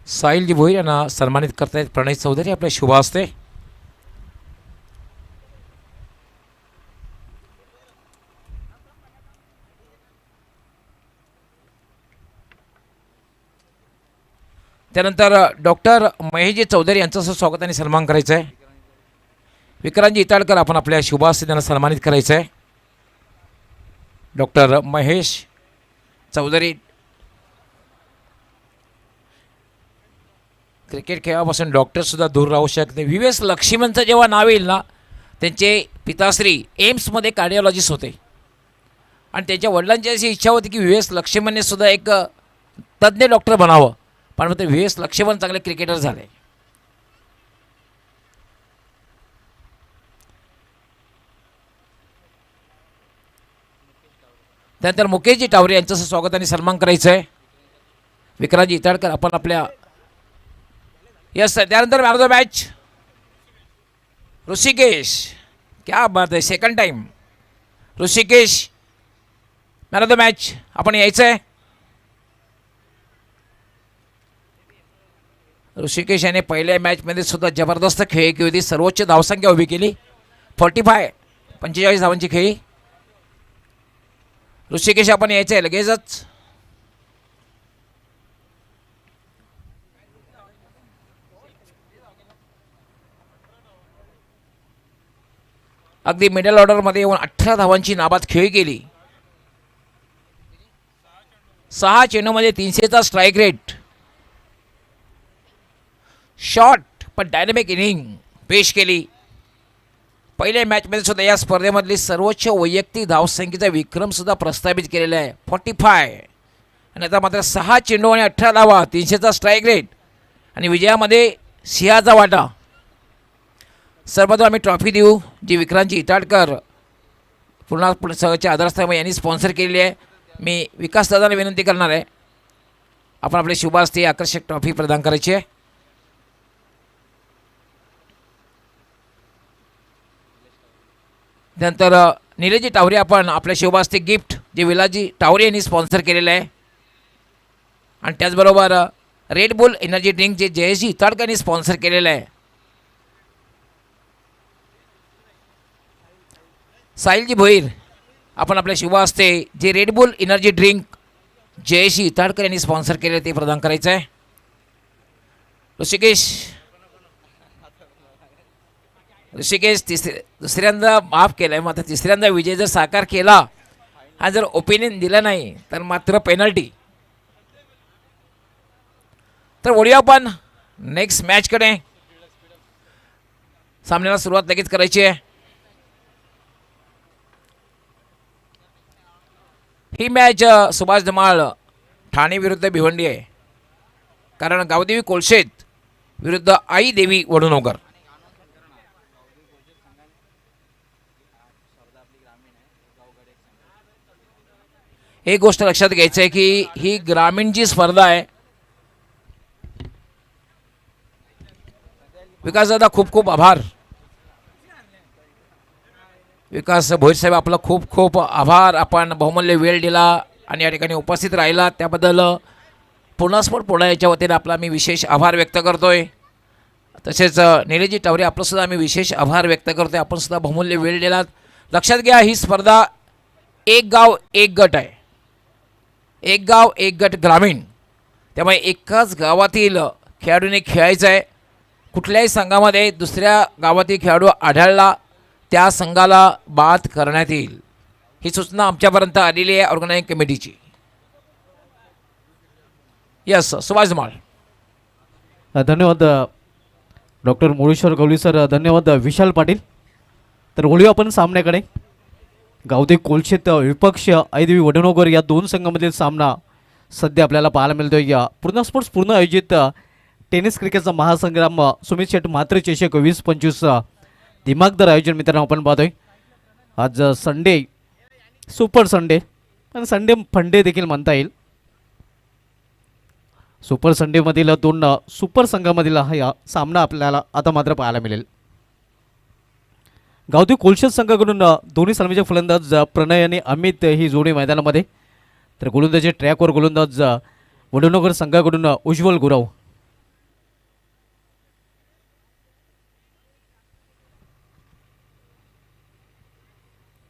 साहिलजी भोईर यांना सन्मानित करतायत प्रणय चौधरी आपल्या शुभ हस्ते. त्यानंतर डॉक्टर महेशजी चौधरी यांचं स्वागत आणि सन्मान करायचं आहे. विक्रांतजी इताडकर आपण आपल्या शुभ हस्ते त्यांना सन्मानित करायचं आहे. डॉक्टर महेश चौधरी क्रिकेट खेळापासून डॉक्टरसुद्धा दूर राहू शकते. व्ही.एस. लक्ष्मणचं जेव्हा नाव येईल ना, त्यांचे पिताश्री एम्समध्ये कार्डिओलॉजिस्ट होते आणि त्यांच्या वडिलांची अशी इच्छा होती की व्ही.एस. लक्ष्मणने सुद्धा एक तज्ज्ञ डॉक्टर बनावं, पण मग ते व्ही.एस. लक्ष्मण चांगले क्रिकेटर झाले. त्यानंतर मुकेशजी टावरे यांचं स्वागत आणि सन्मान करायचं आहे. विक्रांतजी इताडकर आपण आपल्या यस सर. त्यानंतर man of the match Rishikesh. क्या बात आहे, second time Rishikesh man of the match. आपण यायचं आहे. ऋषिकेश याने पहिल्या मॅचमध्ये सुद्धा जबरदस्त खेळी केली होती. सर्वोच्च धावसंख्या उभी केली. 45 धावांची खेळी. ऋषिकेश आपण यायचं आहे लगेचच. अगदी मिडल ऑर्डरमध्ये येऊन 18 धावांची नाबाद खेळी केली. 6 चेंडूमध्ये 300चा स्ट्राईक रेट. शॉर्ट पण डायनॅमिक इनिंग पेश केली. पहिल्या मॅचमध्ये सुद्धा या स्पर्धेमधली सर्वोच्च वैयक्तिक धावसंख्येचा विक्रमसुद्धा प्रस्थापित केलेला आहे 45. आणि आता मात्र 6 चेंडू आणि 18 धावा, 300चा स्ट्राईक रेट आणि विजयामध्ये सिंहाचा वाटा. सर्वप्रथम आम्ही ट्रॉफी देऊ जी विक्रांतजी इटाडकर पूर्ण सहच्या आधारस्तंभ यांनी स्पॉन्सर केलेली आहे. मी विकास दादांना विनंती करणार आहे आपण आपले शुभ हस्ते आकर्षक ट्रॉफी प्रदान करायची आहे. त्यानंतर निलेशजी टावरे आपण आपल्या शुभ हस्ते गिफ्ट जे विलासजी टावरे यांनी स्पॉन्सर केलेलं आहे. आणि त्याचबरोबर रेड बुल एनर्जी ड्रिंक जे जयेशजी इताडकर यांनी स्पॉन्सर केलेलं आहे. साहिलजी भोईर आपण आपल्या शुभ हस्ते जे रेड बुल एनर्जी ड्रिंक जयेशजी इताडकर यांनी स्पॉन्सर केले ते प्रदान करायचं आहे. ऋषिकेश दुसऱ्यांदा माफ केलं आहे. मात्र तिसऱ्यांदा विजय जर साकार केला आणि जर ओपिनियन दिलं नाही तर मात्र पेनल्टी. तर वळूया आपण नेक्स्ट मॅचकडे. सामन्याला सुरुवात लगेच करायची आहे. ही मॅच सुभाष धमाळ ठाणे विरुद्ध भिवंडी आहे. कारण गावदेवी कोळशेत विरुद्ध आई देवी वडुणोकर. एक गोष्ट लक्षात घ्यायचं आहे की ही ग्रामीणची स्पर्धा आहे. विकास दादा खूप खूप आभार. विकास भोईर साहेब आपला खूप खूप आभार. आपण बहुमूल्य वेळ दिला आणि या ठिकाणी उपस्थित राहिला त्याबद्दल पूर्णास्फोट पुणा याच्या वतीने आपला मी विशेष आभार व्यक्त करतोय. तसेच निलेशजी टावरे आपलंसुद्धा आम्ही विशेष आभार व्यक्त करतोय. आपण सुद्धा बहुमूल्य वेळ दिलात. लक्षात घ्या ही स्पर्धा एक गाव एक गट आहे. एक गाव एक गट ग्रामीण. त्यामुळे एकाच गावातील खेळाडूने खेळायचं आहे. कुठल्याही संघामध्ये दुसऱ्या गावातील खेळाडू आढळला त्या संघाला बाद करण्यात येईल. ही सूचना आमच्यापर्यंत आलेली आहे ऑर्गनायझिंग कमिटीची. यस सुभाष धमाळ. धन्यवाद डॉक्टर मुळेश्वर गवळी सर. धन्यवाद विशाल पाटील. तर वळूया आपण सामन्याकडे. गावदेवी कोळशेत विपक्ष ऐदेवी वडुणोकर या दोन संघामधील सामना सध्या आपल्याला पाहायला मिळतो. या पूर्ण स्पोर्ट्स पूर्ण आयोजित टेनिस क्रिकेटचा महासंग्राम सुमित शेट मात्र चषक 2025 दिमागदार आयोजन मित्रांनो आपण पाहतोय. आज संडे सुपर संडे आणि संडे फंडे देखील म्हणता येईल. सुपर संडेमधील दोन सुपर संघामधील हा सामना आपल्याला आता मात्र पाहायला मिळेल. गावदेवी कोळशेत संघाकडून दोन्ही सलामीचे फलंदाज प्रणय आणि अमित ही जोडी मैदानामध्ये. तर गोलंदाजी ट्रॅकवर गोलंदाज वडुणोकर संघाकडून उज्ज्वल गुराव.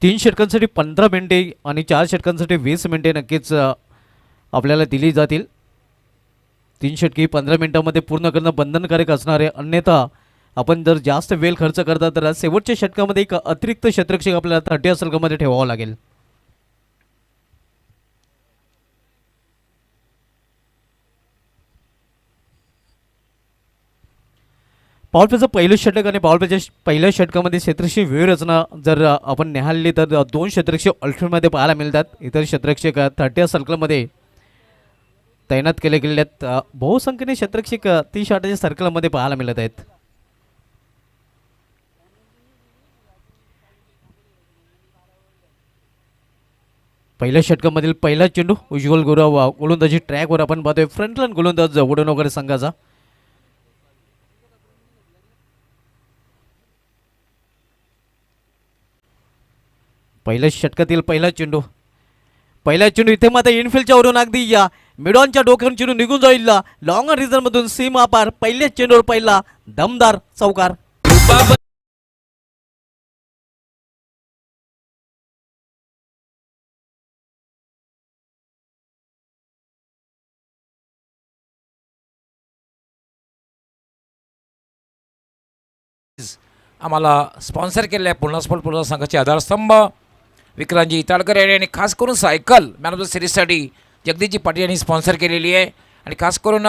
3 षटकांसाठी 15 मिनिटे आणि 4 षटकांसाठी 20 मिनिटे नक्कीच आपल्याला दिली जातील. 3 षटके 15 मिनिटांमध्ये पूर्ण करणं बंधनकारक असणार आहे. अन्यथा आपण जर जास्त वेळ खर्च करता तर शेवटच्या षटकामध्ये एक अतिरिक्त षटरक्षक आपल्याला 30 षटकामध्ये ठेवावं लागेल. पॉवर प्लेचं पहिलं षटक आणि पॉवर प्लेच्या पहिल्या षटकामध्ये क्षेत्रक्षक व्यूहरचना जर आपण निहाळली तर 2 क्षेत्रक्षक अल्टरमध्ये पाहायला मिळतात. इतर क्षेत्रक्षक 30 सर्कलमध्ये तैनात केले गेले आहेत. बहुसंख्येने क्षेत्रक्षक 30 षटकाच्या सर्कलमध्ये पाहायला मिळत आहेत. पहिल्या षटकामधील पहिला चेंडू उज्ज्वल गुरव गोलंदाजी ट्रॅकवर आपण पाहतोय. फ्रंटलाईन गोलंदाज वडनगर संघाचा. पहिल्या षटकातील पहिला चेंडू इथे मात्र इनफिल्डच्या वरून अगदी या मिडॉनच्या डोक्यावरून चेंडू निघून जाईल. लॉंग रिझन मधून सीमा पार. पहिल्याच चेंडूवर पहिला दमदार चौकार. आम्हाला स्पॉन्सर केलेलं आहे पूर्ण स्पोर्ट पूर्ण संघाचे आधारस्तंभ विक्रांतजी इताळकर यांनी आणि खास करून cycle man of the सिरीजसाठी Jagdishji Patil यांनी स्पॉन्सर केलेली आहे. आणि खास करून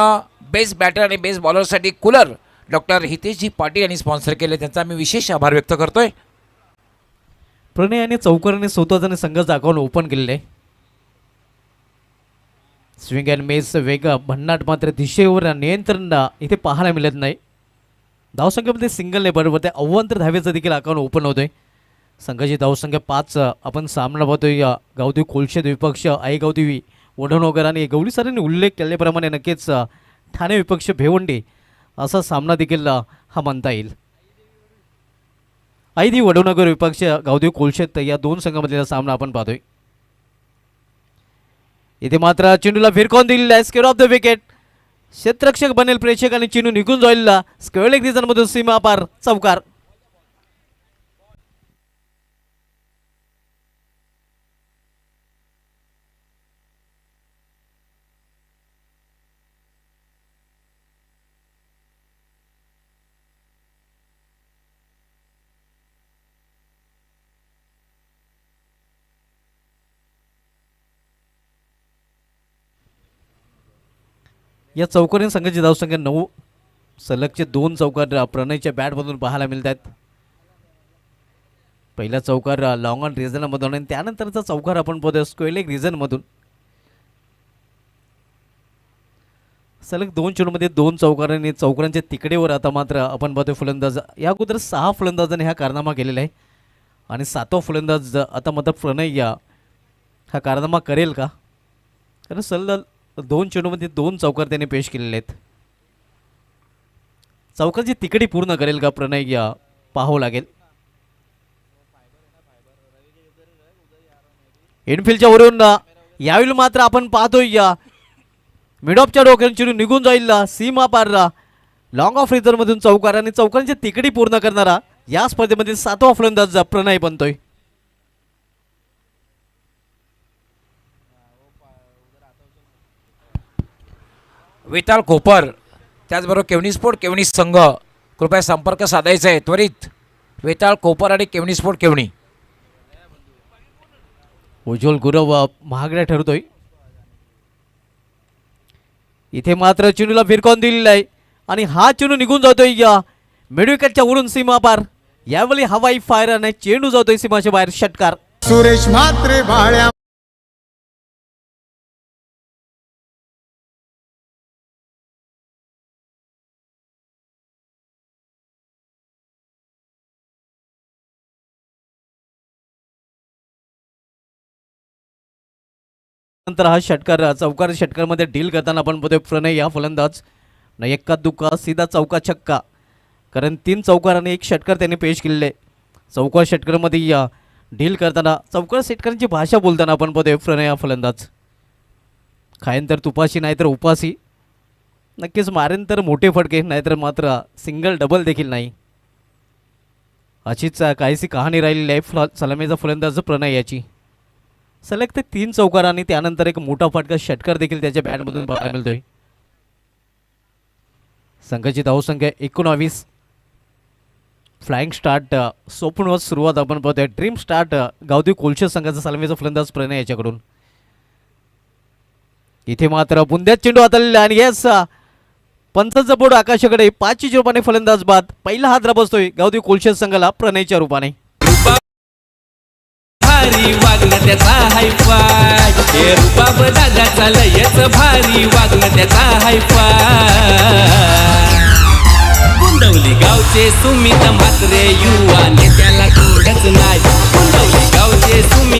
बेस्ट बॅटर आणि बेस्ट बॉलरसाठी कूलर डॉक्टर हितेशजी पाटील यांनी स्पॉन्सर केले. त्यांचा मी विशेष आभार व्यक्त करतोय. प्रणय याने चौकाराने स्वतःने संघाचं अकाउंट ओपन केलेलं आहे. स्विंग अँड मेस वेग भन्नाट मात्र दिशेवर नियंत्रण इथे पाहायला मिळत नाही. धावसंख्येमध्ये सिंगल नाही बरोबर ते अव्वंतर धावेचं देखील अकाउंट ओपन होतोय. संघाची धावसंख्या 5 आपण सामना पाहतोय. गावदेवी कोलशेत विपक्ष आई गावदेवी वडनगर आणि गवळी सरांनी उल्लेख केल्याप्रमाणे नक्कीच ठाणे विपक्ष भेवंडी असा सामना देखील हा म्हणता येईल. आईदेवी वडनगर विपक्ष गावदेवी कोलशेत या दोन संघामधला सामना आपण पाहतोय. इथे मात्र चेंडूला फिरकावून दिलेला आहे. Square off the wicket. क्षेत्ररक्षक बनेल प्रेक्षक आणि चेंडू निघून जाईल. स्क्वेअर लेग रिजन मधून सीमा पार चौकार. या चौकारीन संघाची धावसंख्या 9. सलगचे 2 चौकार प्रणयच्या बॅटमधून पाहायला मिळतात. पहिला चौकार लॉंग ऑन रिझनमधून आणि त्यानंतरचा चौकार आपण पाहतो स्क्वेअर लेग रिझनमधून. सलग 2 चेंडूमध्ये 2 चौकार आणि चौकारांच्या तिकडेवर आता मात्र आपण पाहतोय फलंदाज. या अगोदर 6 फलंदाजांनी हा कारनामा केलेला आहे आणि 7वा फलंदाज आता मात्र प्रणय हा कारनामा करेल का? कारण सलग 2 चेंडूमध्ये 2 चौकार त्याने पेश केलेले आहेत. चौकारची तिकडी पूर्ण करेल का प्रणय पाहावं लागेल. इनफिल्डच्या वरून यावेळी मात्र आपण पाहतोय मिडऑफच्या डोक्याने चेंडू निघून जाईल. सीमा पार लॉंग ऑफ रिझनमधून चौकार आणि चौकारांची तिकडी पूर्ण करणारा या स्पर्धेमध्ये 7वा फलंदाज प्रणय बनतोय. वेताळ कोपर त्याचबरोबर केवनी स्पोर्ट केवनी संघ कृपया संपर्क साधायचा आहे त्वरित. वेताळ कोपर आणि केवनी स्पोर्ट केवनी. उज्ज्वल गुरव महागड्या ठरतोय. इथे मात्र चेंडूला फिरकावून दिलेला आहे आणि हा चेंडू निघून जातोय मिड विकेटच्या वरून सीमा पार. यावेळी हवाई फायर आणि चेंडू जातोय सीमाच्या बाहेर. षटकार. सुरेश म्हात्रे भाळ्या. नंतर हा षटकार चौकार षटकारमध्ये डील करताना आपण बघतोय प्रणय या फलंदाज न एक्का दुक्का सीधा चौका छक्का. कारण 3 चौकार आणि 1 षटकार त्यांनी पेश केलेले. चौकार षटकारमध्ये डील करताना चौकार षटकारांची भाषा बोलताना आपण बघतोय प्रणय हा फलंदाज. खायन तर तुपाशी नाहीतर उपासी. नक्कीच मारेन तर मोठे फटके नाहीतर मात्र सिंगल डबल देखील नाही अशीच काहीशी कहाणी राहिलेली आहे सलामीचा फलंदाज प्रणय याची. सलग ते 3 चौकार आणि त्यानंतर एक मोठा फटका षटकार देखील त्याच्या बॅटमधून पाहायला मिळतोय. संघाची धावसंख्या 19. फ्लाइंग स्टार्ट स्वप्न सुरुवात आपण पाहतोय. ड्रीम स्टार्ट गावदेवी कोलशे संघाचा सलामीचा फलंदाज प्रणय याच्याकडून. इथे मात्र बुंद्यात चेंडू हाताळलेला आणि येस पंचाचा बोर्ड आकाशाकडे 5 रूपाने फलंदाज बाद. पहिला हात बसतोय गावदेवी कोलशे संघाला प्रणयच्या रूपाने. भारी वागणं त्याचा हायफाय हे रुबाब दादाचा लयच भारी वागणं त्याचा हायफाय. गुंडवली गावचे सुमित म्हात्रे युवा नेत्याला तोडच नाही. गुंडवली गावचे सुमित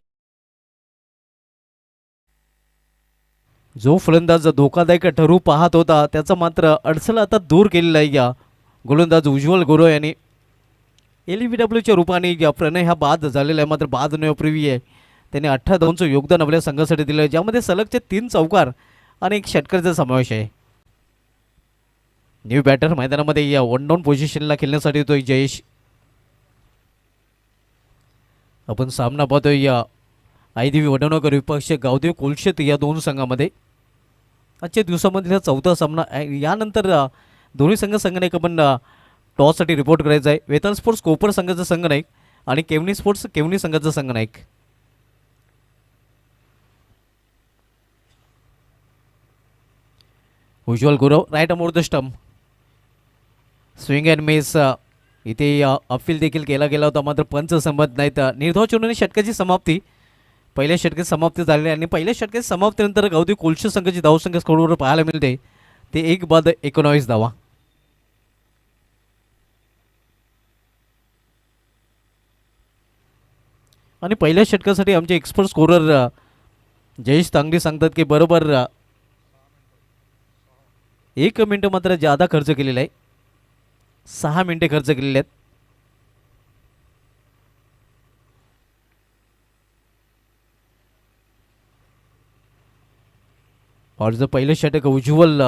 जो फलंदाज धोकादायक ठरू पाहत होता त्याचा मात्र अडचण आता दूर केलेला आहे या गोलंदाज उज्ज्वल गुरव यांनी. LBWच्या रूपाने या प्रणय हा बाद झालेला आहे. मात्र बाद नपूर्वी आहे त्याने 18 धावांचं योगदान आपल्या संघासाठी दिलं आहे, ज्यामध्ये सलगचे 3 चौकार आणि एक षटकाराचा समावेश आहे. न्यू बॅटर मैदानामध्ये या 1 डाऊन पोझिशनला खेळण्यासाठी येतोय जयेश. आपण सामना पाहतोय या आयदेवी वडवणकर विपक्ष गावदेवी कोलशेत या दोन संघामध्ये. आजच्या दिवसामधील हा 4था सामना. यानंतर दोन्ही संघाने आपण टॉससाठी रिपोर्ट करायचा आहे. वेताळ स्पोर्ट्स कोपर संघाचा संघनायक आणि केवनी स्पोर्ट्स केवनी संघाचा संघनायक. Ujjwal Gurav right arm over the stump. Swing and miss इथे अपील देखील केला गेला होता, मात्र पंच संमत नाहीत. निर्धाव चेंडूने षटकाची समाप्ती. पहिल्या षटकाची समाप्ती झाली आणि पहिल्या षटकाची समाप्तीनंतर गावदेवी कोलशे संघाची धावसंख्या स्कोरवर पाहायला मिळते ते 1 बाद 19 धावा. आणि पहिल्या षटकासाठी आमचे एक्सपर्ट स्कोरर जयेश तांगडी सांगतात की बरोबर 1 मिनिट मात्र जादा खर्च केलेला आहे. 6 मिनिटे खर्च केलेले आहेत. और पहिलं षटक उज्ज्वल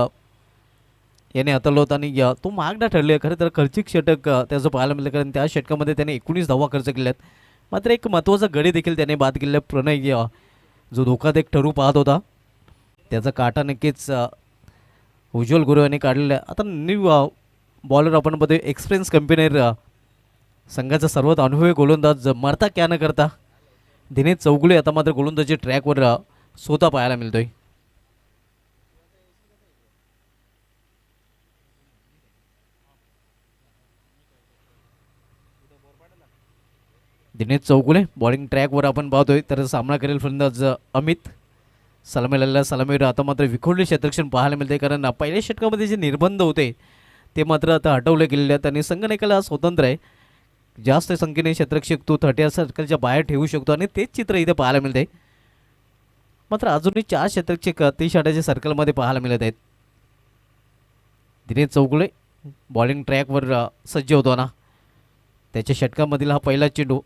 याने हाताळलं होतं आणि तो महागडा ठरले. खरं तर खर्चिक षटक त्याचं पाहायला मिळलं, कारण त्या षटकामध्ये त्याने 19 धावा खर्च केल्यात. मात्र एक महत्त्वाचा गडी देखील त्याने बाद केला. प्रणय जो धोकादायक ठरू पाहत होता त्याचा काटा नक्कीच उज्ज्वल गुरु यांनी काढलेला आहे. आता न्यू बॉलर आपण बघतोय एक्सपिरियन्स कंपनीर संघाचा सर्वात अनुभवी गोलंदाज मरता क्या न करता दिनेश चौगुले आता मात्र गोलंदाजी ट्रॅकवर स्वतः पाहायला मिळतोय. दिनेश चौगुले बॉलिंग ट्रॅकवर आपण पाहतोय. तर सामना करेल फलंदाज अमित. सलामीला सलामीवर आता मात्र विखुरले क्षेत्ररक्षण पाहायला मिळते, कारण पहिल्या षटकामध्ये जे निर्बंध होते ते मात्र आता हटवले गेलेले आहेत आणि संघनायकाला स्वतंत्र आहे. जास्त संख्येने क्षेत्ररक्षक तो 30 सर्कलच्या बाहेर ठेवू शकतो आणि तेच चित्र इथे पाहायला मिळते. मात्र अजूनही 4 क्षेत्ररक्षक 30 सर्कलमध्ये पाहायला मिळत आहेत. दिनेश चौगुले बॉलिंग ट्रॅकवर सज्ज होतो ना. त्याच्या षटकामधील हा पहिला चेंडू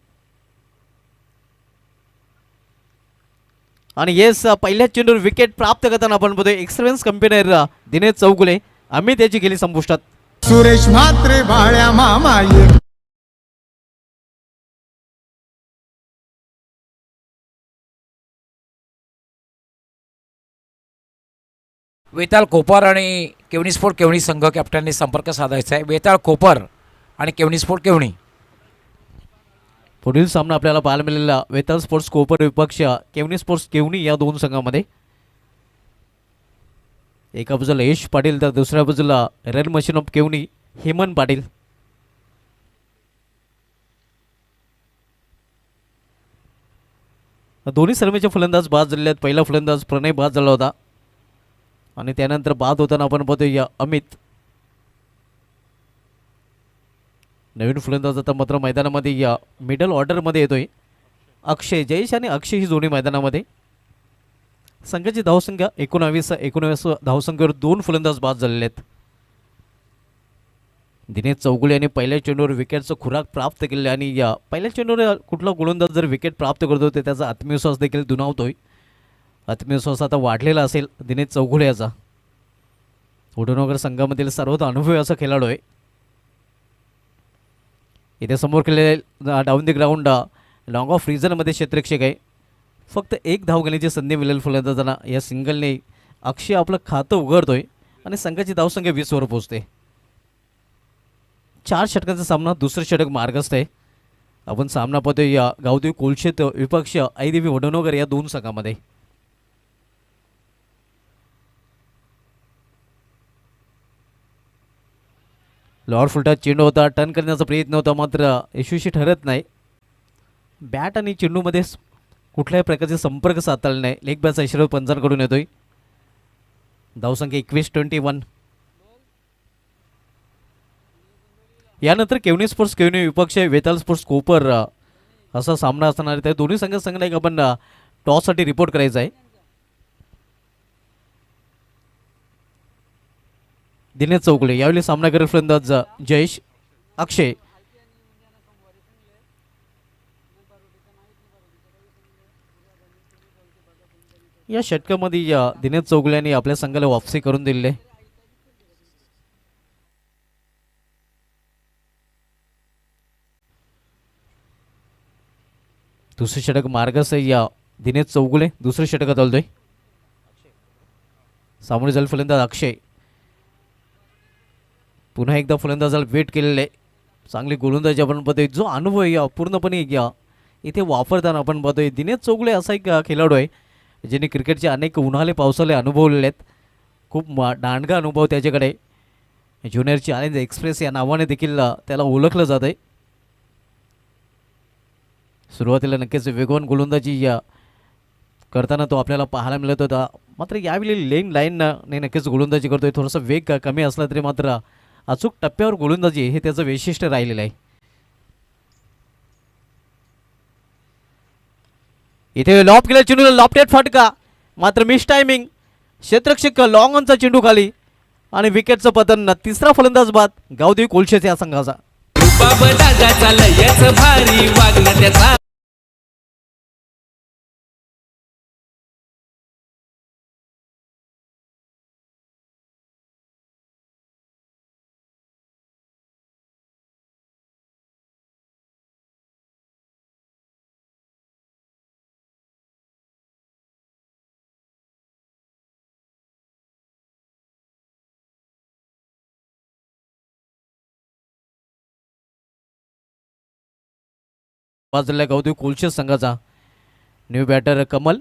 आणि येस पहिल्या चेंडूवर विकेट प्राप्त करताना आपण बघतोय एक्सपिरियन्स कंपनीर दिनेश चौगुले. आम्ही त्याची गेली संपुष्टात. सुरेश म्हात्रे बाळ्या मामा ये वेताळ कोपर आणि केवणी स्पोर्ट केवणी संघ कॅप्टनने संपर्क साधायचा आहे. वेताळ कोपर आणि केवणी स्पोर्ट केवणी. पुढील सामना आपल्याला पाहायला मिळालेला वेताळ स्पोर्ट्स कोपर विपक्ष केवणी स्पोर्ट्स केवणी या दोन संघामध्ये. एका बाजूला यश पाटील तर दुसऱ्या बाजूला run machine of केवणी Hemant Patil. दोन्ही सर्वेचे फलंदाज बाद झालेले आहेत. पहिला फलंदाज प्रणय बाद झाला होता आणि त्यानंतर बाद होताना आपण पाहतोय या अमित. नवीन फलंदाज आता मात्र मैदानामध्ये या मिडल ऑर्डरमध्ये येतोय अक्षय. जयेश आणि अक्षय ही जोडी मैदानामध्ये. संघाची धावसंख्या 19 धावसंख्येवर 2 फलंदाज बाद झालेले आहेत. दिनेश चौगुले यांनी पहिल्या चेंडूवर विकेटचं खुराक प्राप्त केले आणि या पहिल्या चेंडूवर कुठला गोलंदाज जर विकेट प्राप्त करतो तर त्याचा आत्मविश्वास देखील दुणावतोय. आत्मविश्वास आता वाढलेला असेल दिनेश चौगुले याचा. वडनगर संघामधील सर्वात अनुभवी असा खेळाडू आहे. इथे समोर केलेले down the ground long off रिझनमध्ये क्षेत्ररक्षक आहे. फक्त एक धाव घेण्याची संधी मिळेल फलंदाजांना. या सिंगलने अक्षय आपलं खातं उघडतोय आणि संघाची धावसंख्या 20वर पोहोचते. 4 षटकांचा सामना, दुसरं षटक मार्गस्थ आहे. आपण सामना पाहतोय या गावदेवी कोलशेत विपक्ष ऐदेवी वडनगर या दोन संघामध्ये. लॉर्ड फुलटा चेंडू होता, टर्न करण्याचा प्रयत्न होता, मात्र यशस्वी ठरत नाही. बॅट आणि चेंडूमध्ये कुठल्याही प्रकारचे संपर्क साधला नाही. लेग बॅटचा इशारा पंचांकडून येतोय. धावसंख्या 21-21. यानंतर केवनी स्पोर्ट्स केवनी विपक्ष वेताल स्पोर्ट्स कोपर असा सामना असणार आहे. त्या दोन्ही संघाला एक आपण टॉससाठी रिपोर्ट करायचा आहे. दिनेश चौगुले यावेळी सामना करेल फलंदाज जयेश अक्षय. या षटकामध्ये दिनेश चौगुले यांनी आपल्या संघाला वापसी करून दिलेली आहे. दुसरे षटक मार्गस आहे या दिनेश चौगुले दुसऱ्या षटकात आलतोय. सामोरे जाईल फलंदाज अक्षय. पुन्हा एकदा फलंदाजाला वेट केलेलं आहे. चांगली गोलंदाजी आपण पाहतोय. जो अनुभव या पूर्णपणे इथे वापरताना आपण पाहतोय. दिनेश चौगुले असा एक खेळाडू आहे ज्याने क्रिकेटचे अनेक उन्हाळे पावसाळे अनुभवलेले आहेत. खूप दांडगा अनुभव त्याच्याकडे. ज्युनियर चॅलेंज एक्सप्रेस या नावाने देखील त्याला ओळखलं जात आहे. सुरुवातीला नक्कीच वेगवान गोलंदाजी करताना तो आपल्याला पाहायला मिळत होता. मात्र यावेळी लाईनने नक्कीच गोलंदाजी करतोय. थोडासा वेग कमी असला तरी मात्र अचूक टप्प्यावर गोलंदाजी हे त्याचं वैशिष्ट्य राहिलेलं आहे. इथे लॉप केला चेंडूला लॉपटेड फटका, मात्र मिस टायमिंग. क्षेत्ररक्षक लॉंग ऑनचा चेंडू खाली आणि विकेटचं पतन. तिसरा फलंदाज बाद गावदेवी कोलशेत या संघाचा. बाबा दादाचा लयच भारी वागणं त्याचा. बाजूला गावदेवी कोलशेत संघाचा न्यू बॅटर कमल.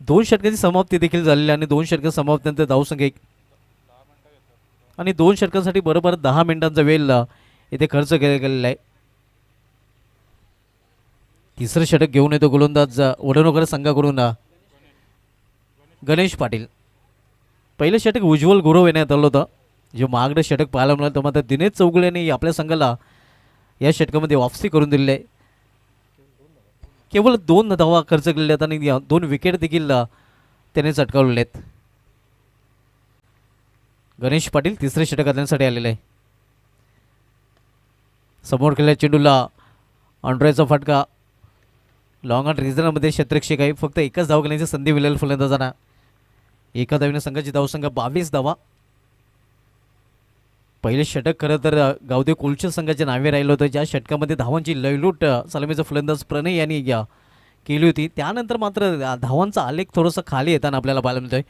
2 षटकाची समाप्ती देखील झालेली आणि 2 षटक समाप्तीनंतर धावसंख्या 1 आणि 2 षटकांसाठी बरोबर 10 मिनिटांचा वेळ इथे खर्च केला गेलेला आहे. तिसरं षटक घेऊन येतो गोलंदाज वडनगर संघाकडून गणेश पाटील. पहिलं षटक उज्ज्वल गुरव येण्यात आलं होतं. जे महागडं षटक पाहायला मिळालं, मात्र दिनेश चौगुले यांनी आपल्या संघाला या षटकामध्ये वापसी करून दिलेली आहे. केवळ 2 धावा खर्च केलेल्या आहेत आणि 2 विकेट देखील त्याने चटकावलेले आहेत. गणेश पाटील तिसरे षटक घालण्यासाठी आलेले आहे. समोर केलेल्या चेंडूला ऑन्ड्रेचा फटका. लॉंग ऑन रिझनमध्ये क्षेत्ररक्षक आहे. फक्त एकच धाव घेण्याची संधी मिळेल फलंदाजांना. एका धावीने संघाची धावसंख्या 22 धावा. पहिले षटक खरं तर गावदेवी कोलशेत संघाच्या नावे राहिलं होतं. ज्या षटकामध्ये धावांची लयलूट सलामीचा फलंदाज प्रणय यांनी केली होती. त्यानंतर मात्र धावांचा आलेख थोडंसं खाली येताना आपल्याला पाहायला मिळतोय.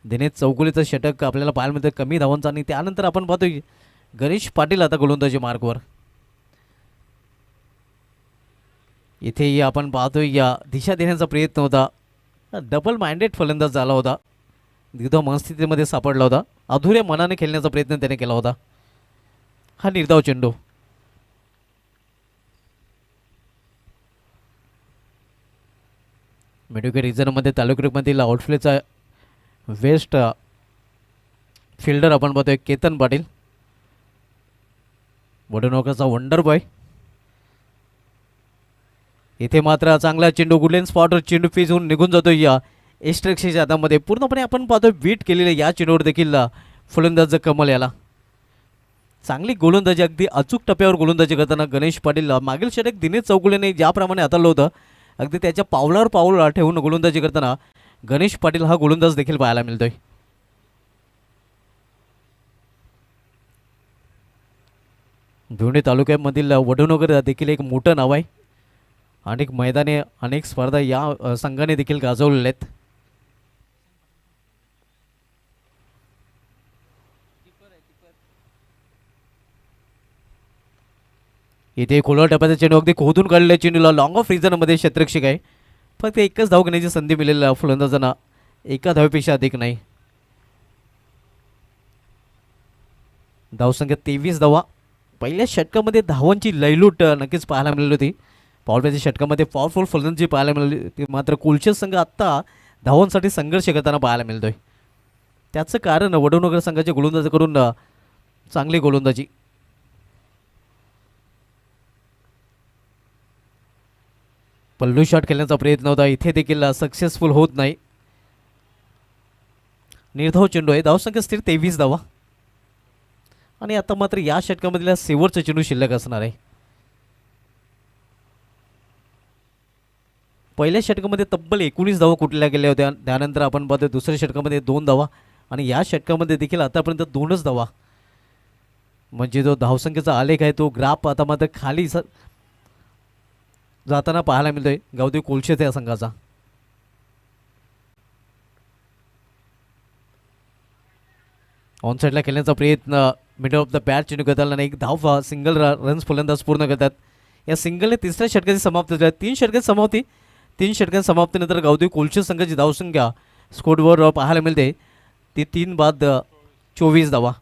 दिनेश चौगुलेचं षटक आपल्याला पाहायला मिळतं कमी धावांचा. आणि त्यानंतर आपण पाहतोय गणेश पाटील आता गोलंदाजी मार्गवर. इथे आपण पाहतोय दिशा देण्याचा प्रयत्न होता. डबल माइंडेड फलंदाज झाला होता. निर्धाव मनस्थितीमध्ये सापडला होता. अधुऱ्या मनाने खेळण्याचा प्रयत्न त्याने केला होता. हा निर्धाव चेंडू. मिडविकेट रिजनमध्ये तालुक्यामधील आउटफिल्डचा वेस्ट फिल्डर आपण पाहतोय केतन पाटील. वडनोकरचा वंडर बॉय. इथे मात्र चांगला चेंडू गुडलेन स्पॉटवर चेंडू फीज होऊन निघून जातोय एस्ट्रेक्सच्या हातामध्ये. पूर्णपणे आपण पाहतोय बीट केलेल्या या चेंडूवर देखील फलंदाज कमल याला. चांगली गोलंदाजी, अगदी अचूक टप्प्यावर गोलंदाजी करताना गणेश पाटील. मागील षटक दिनेश चौगुलेने ज्याप्रमाणे हाताळलं होतं अगदी त्याच्या पावलावर पाऊल ठेवून गोलंदाजी करताना गणेश पाटील हा गोलंदाज देखील पाहायला मिळतोय. भिवंडी तालुक्यामधील वडनगर देखील एक मोठं नाव आहे. अनेक मैदाने अनेक स्पर्धा या संघाने देखील गाजवलेल्या आहेत. इथे खोला टप्प्याचा चेंडू अगदी खोदून काढलेल्या चेंडूला लॉंग ऑफ रिझनमध्ये क्षेत्ररक्षक आहे. फक्त एकच धाव घेण्याची संधी मिळेल फलंदाजांना, एका धावेपेक्षा अधिक नाही. धावसंख्या 23 धावा. पहिल्या षटकामध्ये धावांची लयलूट नक्कीच पाहायला मिळाली होती. पॉवरप्लेच्या षटकामध्ये पॉवरफुल फलंदाजी पाहायला मिळाली होती. मात्र कुलशेत संघ आत्ता धावांसाठी संघर्ष करताना पाहायला मिळतोय. त्याचं कारण वडनगर संघाच्या गोलंदाजाकडून चांगली गोलंदाजी. पल्लू शॉट खेळण्याचा प्रयत्न होता, इथे देखील सक्सेसफुल होत नाही. निर्धाव चेंडू आहे. धावसंख्या स्थिर 23 धावा. आणि आता मात्र या षटकामधील शेवटचा चेंडू शिल्लक असणार आहे. पहिल्या षटकामध्ये तब्बल 19 धावा कुठल्या गेल्या होत्या. त्यानंतर आपण पाहतो दुसऱ्या षटकामध्ये 2 धावा आणि या षटकामध्ये देखील आतापर्यंत 2च धावा. म्हणजे जो धावसंख्येचा आलेख आहे तो ग्राफ आता मात्र खाली जाताना पाहायला मिळतोय गावदेव कोलशेत या संघाचा. ऑन साईडला खेळण्याचा प्रयत्न, मिडल ऑफ द बॅट चेंडू करताना एक धाव सिंगल रन्स फलंदाज पूर्ण करतात. या सिंगलने तिसऱ्या षटकाची समाप्ती झाली. 3 षटकाची समाप्ती. 3 षटकांच्या समाप्तीनंतर गावदेव कोलशेत संघाची धावसंख्या स्कोरवर पाहायला मिळते ती 3 बाद 24 धावा.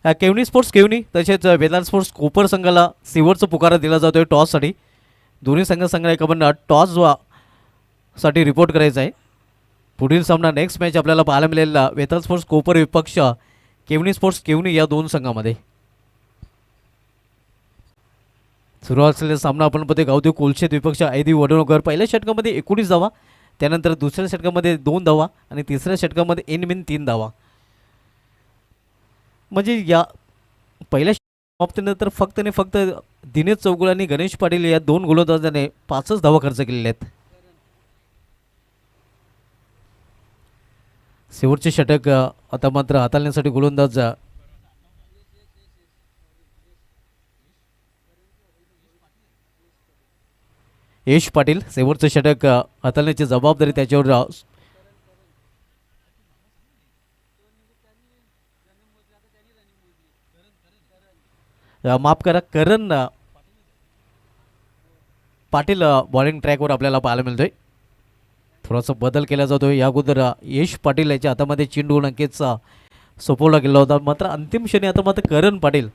केवनी स्पोर्ट्स केवनी तसेच वेदांत स्पोर्ट्स कोपर संघाला सिवरचा पुकारा दिला जातो आहे टॉससाठी. दोन्ही संघाला एक आपण टॉस साठी रिपोर्ट करायचा आहे. पुढील सामना नेक्स्ट मॅच आपल्याला पाहायला मिळेल वेदांत स्पोर्ट्स कोपर विपक्ष केवनी स्पोर्ट्स केवनी या 2 संघामध्ये. सुरू असलेला सामना आपण पाहतो गावदेव कोलशेत विपक्ष ऐदी वडनगर. पहिल्या षटकामध्ये 19 धावा, त्यानंतर दुसऱ्या षटकामध्ये 2 धावा आणि तिसऱ्या षटकामध्ये एनमिन 3 धावा. म्हणजे या पहिल्या समाप्तीनंतर फक्त आणि फक्त दिनेश चौगुले आणि गणेश पाटील या 2 गोलंदाजाने 5च धावा खर्च केलेल्या आहेत. शेवटचे षटक आता मात्र हाताळण्यासाठी गोलंदाज यश पाटील. शेवटचं षटक हाताळण्याची जबाबदारी त्याच्यावर माफ करा करण पाटील बॉलिंग ट्रॅकवर आपल्याला पाहायला मिळतोय. थोडासा बदल केला जातो. या अगोदर यश पाटील याच्या हातामध्ये चेंडू नक्कीच सोपवला गेला होता. मात्र अंतिम क्षणी आता मात्र करण पाटील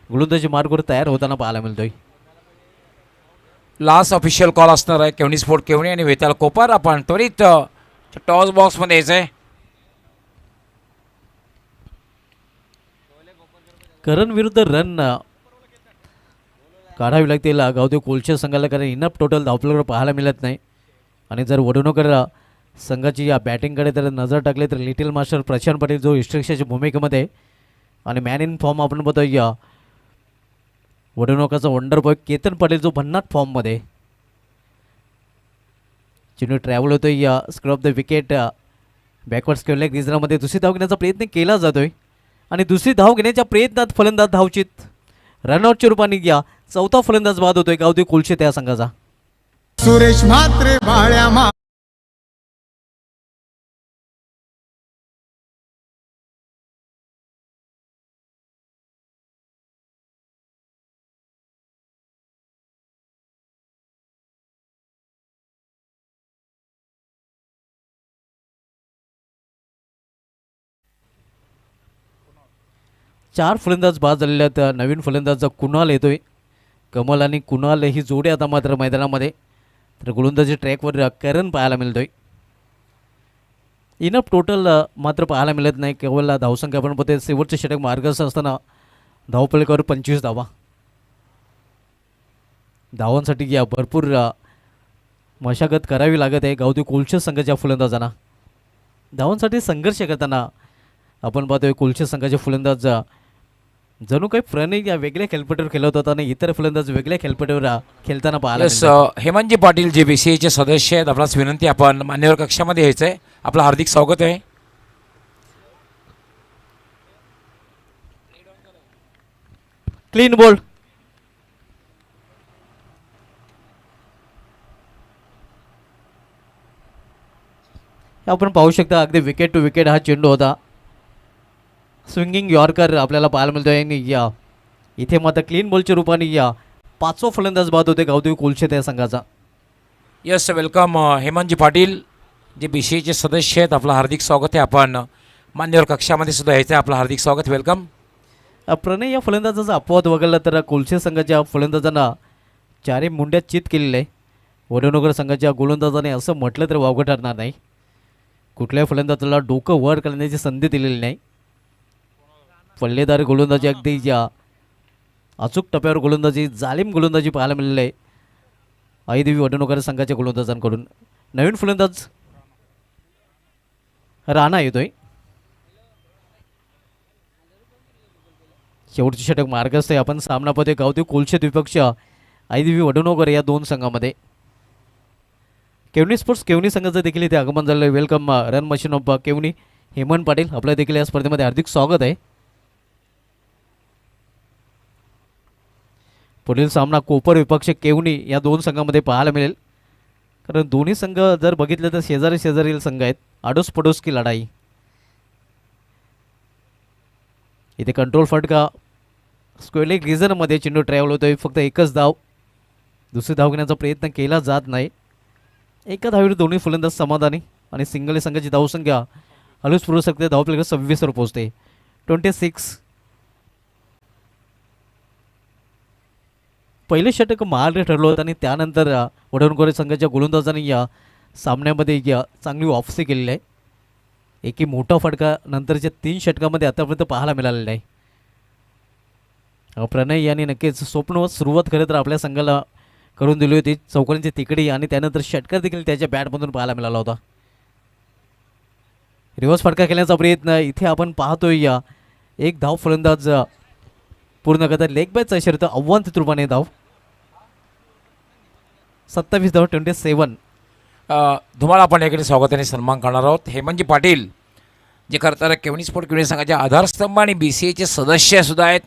गोलंदाजी मार्गवर तयार होताना पाहायला मिळतोय. लास्ट ऑफिशियल कॉल असणार आहे केवनी स्पोर्ट केवणी आणि वेताळ कोपर. आपण त्वरित टॉस बॉक्समध्ये यायचं आहे. करण विरुद्ध रन काढावी लागतील गावदेव कोलशेत संघाला, कारण इनफ टोटल धावपल्यावर पाहायला मिळत नाही. आणि जर वडनगर संघाची या बॅटिंगकडे जर नजर टाकली तर लिटिल मास्टर प्रशांत पाटील जो इष्टरक्षाच्या भूमिकेमध्ये आणि मॅन इन फॉर्म आपण बघतो या वडनगरचा वंडर बॉय केतन पाटील जो भन्नाट फॉर्ममध्ये. चेंडू ट्रॅव्हल होतो या square off the wicket backward square leg रिझनमध्ये. दुसरी धाव घेण्याचा प्रयत्न केला जातोय आणि दुसरी धाव घेण्याच्या प्रयत्नात फलंदाज धावचित रनआउटच्या रूपाने या चौथा फलंदाज बाद होतोय गावदेव कोलशेत या संघाचा. सुरेश म्हात्रे बाळ्या मा चार फलंदाज बाद झालेले आहेत. नवीन फलंदाज कुणाल येतोय. कमल आणि कुणाल ही जोडी आता मात्र मैदानामध्ये. तर गोलंदाजी ट्रॅकवर करण पाहायला मिळतोय. इनफ टोटल मात्र पाहायला मिळत नाही. केवळ धावसंख्या आपण बघते शेवटचे षटक मार्गस्थ असताना धावपलकावर 25 धावा. धावांसाठी या भरपूर मशागत करावी लागत आहे गावदेव कोलशेत संघाच्या फलंदाजांना. धावांसाठी संघर्ष करताना आपण पाहतोय कोलशेत संघाचे फलंदाज जणू काही प्रणय या वेगळ्या खेळपट्टीवर खेळत होता आणि इतर फलंदाज वेगळ्या खेळपट्टीवर खेळताना पाहायला मिळतात. हेमंतजी पाटील जे BCAचे सदस्य आहेत, आपणास विनंती आपण मान्यवर कक्षामध्ये यायचं आहे. आपलं हार्दिक स्वागत आहे. Clean bowled. आपण पाहू शकता अगदी विकेट टू विकेट हा चेंडू होता. स्विंगिंग यॉर्कर आपल्याला पाहायला मिळतोय आणि या इथे मात्र क्लीन बॉलच्या रूपाने या पाचवा फलंदाज बाद होते गावदेवी कोलशेत या संघाचा. यस वेलकम हेमंतजी पाटील जे बी सी एचे सदस्य आहेत, आपलं हार्दिक स्वागत आहे. आपण मान्यवर कक्षामध्ये सुद्धा यायचं आहे, आपलं हार्दिक स्वागत. वेलकम. प्रणय या फलंदाजाचा अपवाद वगळला तर कोलशे संघाच्या फलंदाजांना चारही मुंड्यात चित केलेलं आहे. वडनगर संघाच्या गोलंदाजाने असं म्हटलं तर वावगं ठरणार नाही. कुठल्याही फलंदाजाला डोकं वर करण्याची संधी दिलेली नाही. पल्लेदार गोलंदाजी अगदी या अचूक टप्प्यावर गोलंदाजी जालिम गोलंदाजी पाहायला मिळालेली आहे आईदेवी वडनगर संघाच्या गोलंदाजांकडून. नवीन फलंदाज राणा येतोय. शेवटचे षटक मार्गस्थ आहे. आपण सामना पाहतोय गावदेवी कोलशेत विपक्ष आईदेवी वडनगर या दोन संघामध्ये. केवनी स्पोर्ट्स केवनी संघाचं देखील इथे आगमन झालं आहे. Welcome run machine of Kevni Hemant Patil, आपलं देखील या स्पर्धेमध्ये हार्दिक स्वागत आहे. पुढील सामना कोपर विपक्ष केवनी या दोन संघामध्ये पाहायला मिळेल. कारण दोन्ही संघ जर बघितले तर शेजारी शेजारील संघ आहेत. आडोस पडोस की लढाई. इथे कंट्रोल फटका स्क्वेअर लेग रिझनमध्ये चेंडू ट्रॅव्हल होतोय. फक्त एकच धाव, दुसरी धाव घेण्याचा प्रयत्न केला जात नाही. एका धावीवर दोन्ही फलंदाज समाधानी आणि सिंगल संघाची धावसंख्या हलूच पुरू शकते. धावपलक 26 वर पोहोचते. 26. पहिले षटक महाल ठरलं होतं आणि त्यानंतर वडनगर संघाच्या गोलंदाजांनी या सामन्यामध्ये चांगली वापसी केलेली आहे. एकही मोठा फटका नंतरच्या 3 षटकामध्ये आतापर्यंत पाहायला मिळालेला आहे. प्रणय यांनी नक्कीच स्वप्नवत सुरुवात खरं तर आपल्या संघाला करून दिली होती. चौकांची तिकडी आणि त्यानंतर षटकार देखील त्याच्या बॅटमधून पाहायला मिळाला होता. रिव्हर्स फटका खेळण्याचा प्रयत्न इथे आपण पाहतोय. या एक धाव फलंदाज पूर्ण करतात. लेग बॅचचा इशारा तर आव्हानित रूपाने धाव. 27 धाव 27. तुम्हाला आपण याकडे स्वागताने सन्मान करणार आहोत. हेमंतजी पाटील जे करतात केवनी स्पोर्ट केवनी संघाचे आधारस्तंभ आणि बी सी एचे सदस्य सुद्धा आहेत.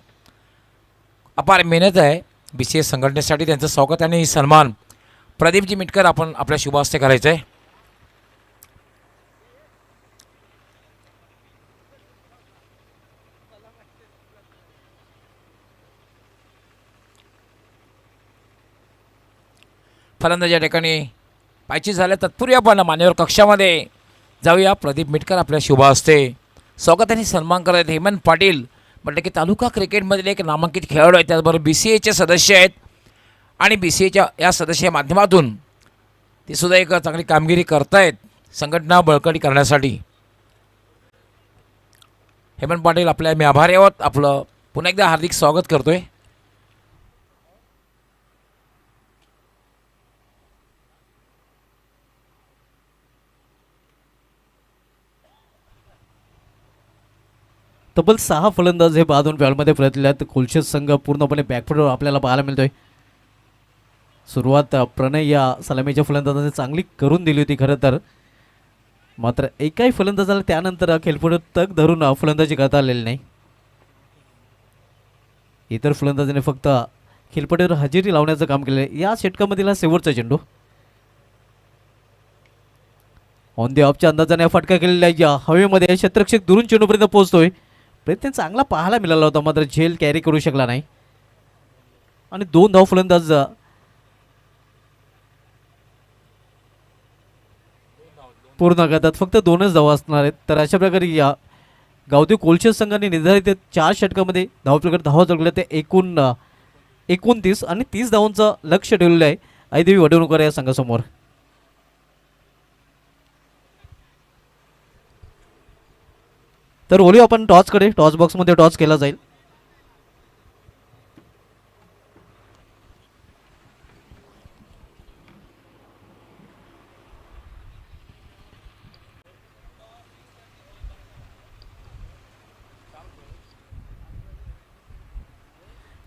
अपार मेहनत आहे बी सी ए संघटनेसाठी. त्यांचं स्वागत आणि सन्मान प्रदीपजी मिटकर आपण आपल्या शुभ हस्ते करायचं आहे. फलंदाज या ठिकाणी पायची झाल्या. तत्पूर्वी आपण मान्यवर कक्षामध्ये जाऊया. प्रदीप मिटकर आपल्या शुभ हस्ते स्वागत आणि सन्मान करत आहेत. हेमंत पाटील म्हटलं की तालुका क्रिकेटमधील एक नामांकित खेळाडू आहेत. त्याचबरोबर बी सी एचे सदस्य आहेत आणि बी सी एच्या या सदस्य माध्यमातून ते सुद्धा एक चांगली कामगिरी करतायत संघटना बळकटी करण्यासाठी. हेमंत पाटील आपल्या मी आभारी आहोत. आपलं पुन्हा एकदा हार्दिक स्वागत करतोय. तब्बल 6 फलंदाज हे बादून बॅलमध्ये परतले आहेत. कोलशेत संघ पूर्णपणे बॅकफुटवर आपल्याला पाहायला मिळतोय. सुरुवात प्रणय या सलामीच्या फलंदाजाने चांगली करून दिली होती खरं तर. मात्र एकाही फलंदाजाला त्यानंतर खेळपडू तग धरून फलंदाजी करता आलेली नाही. इतर फलंदाजाने फक्त खेळपट्टीवर हजेरी लावण्याचं काम केलं आहे. या षटकामधील हा शेवटचा चेंडू ऑन दी ऑफच्या अंदाजाने फटका केलेला आहे. या हवेमध्ये क्षेत्ररक्षक दुरून चेंडूपर्यंत पोहोचतोय. प्रयत्न चांगला पाहायला मिळाला होता, मात्र झेल कॅरी करू शकला नाही. आणि 2 धाव फलंदाज पूर्ण करतात. फक्त 2च धावा असणार आहेत. तर अशा प्रकारे या गावदेवी कोलशेत संघाने निर्धारित 4 षटकामध्ये धावपलकर धावा जोडल्या. ते एकूण 29 आणि 30 धावांचं लक्ष ठेवलेलं आहे आईदेवी वडनगर या संघासमोर. तर बोलूया आपण टॉसकडे. टॉस बॉक्समध्ये टॉस केला जाईल.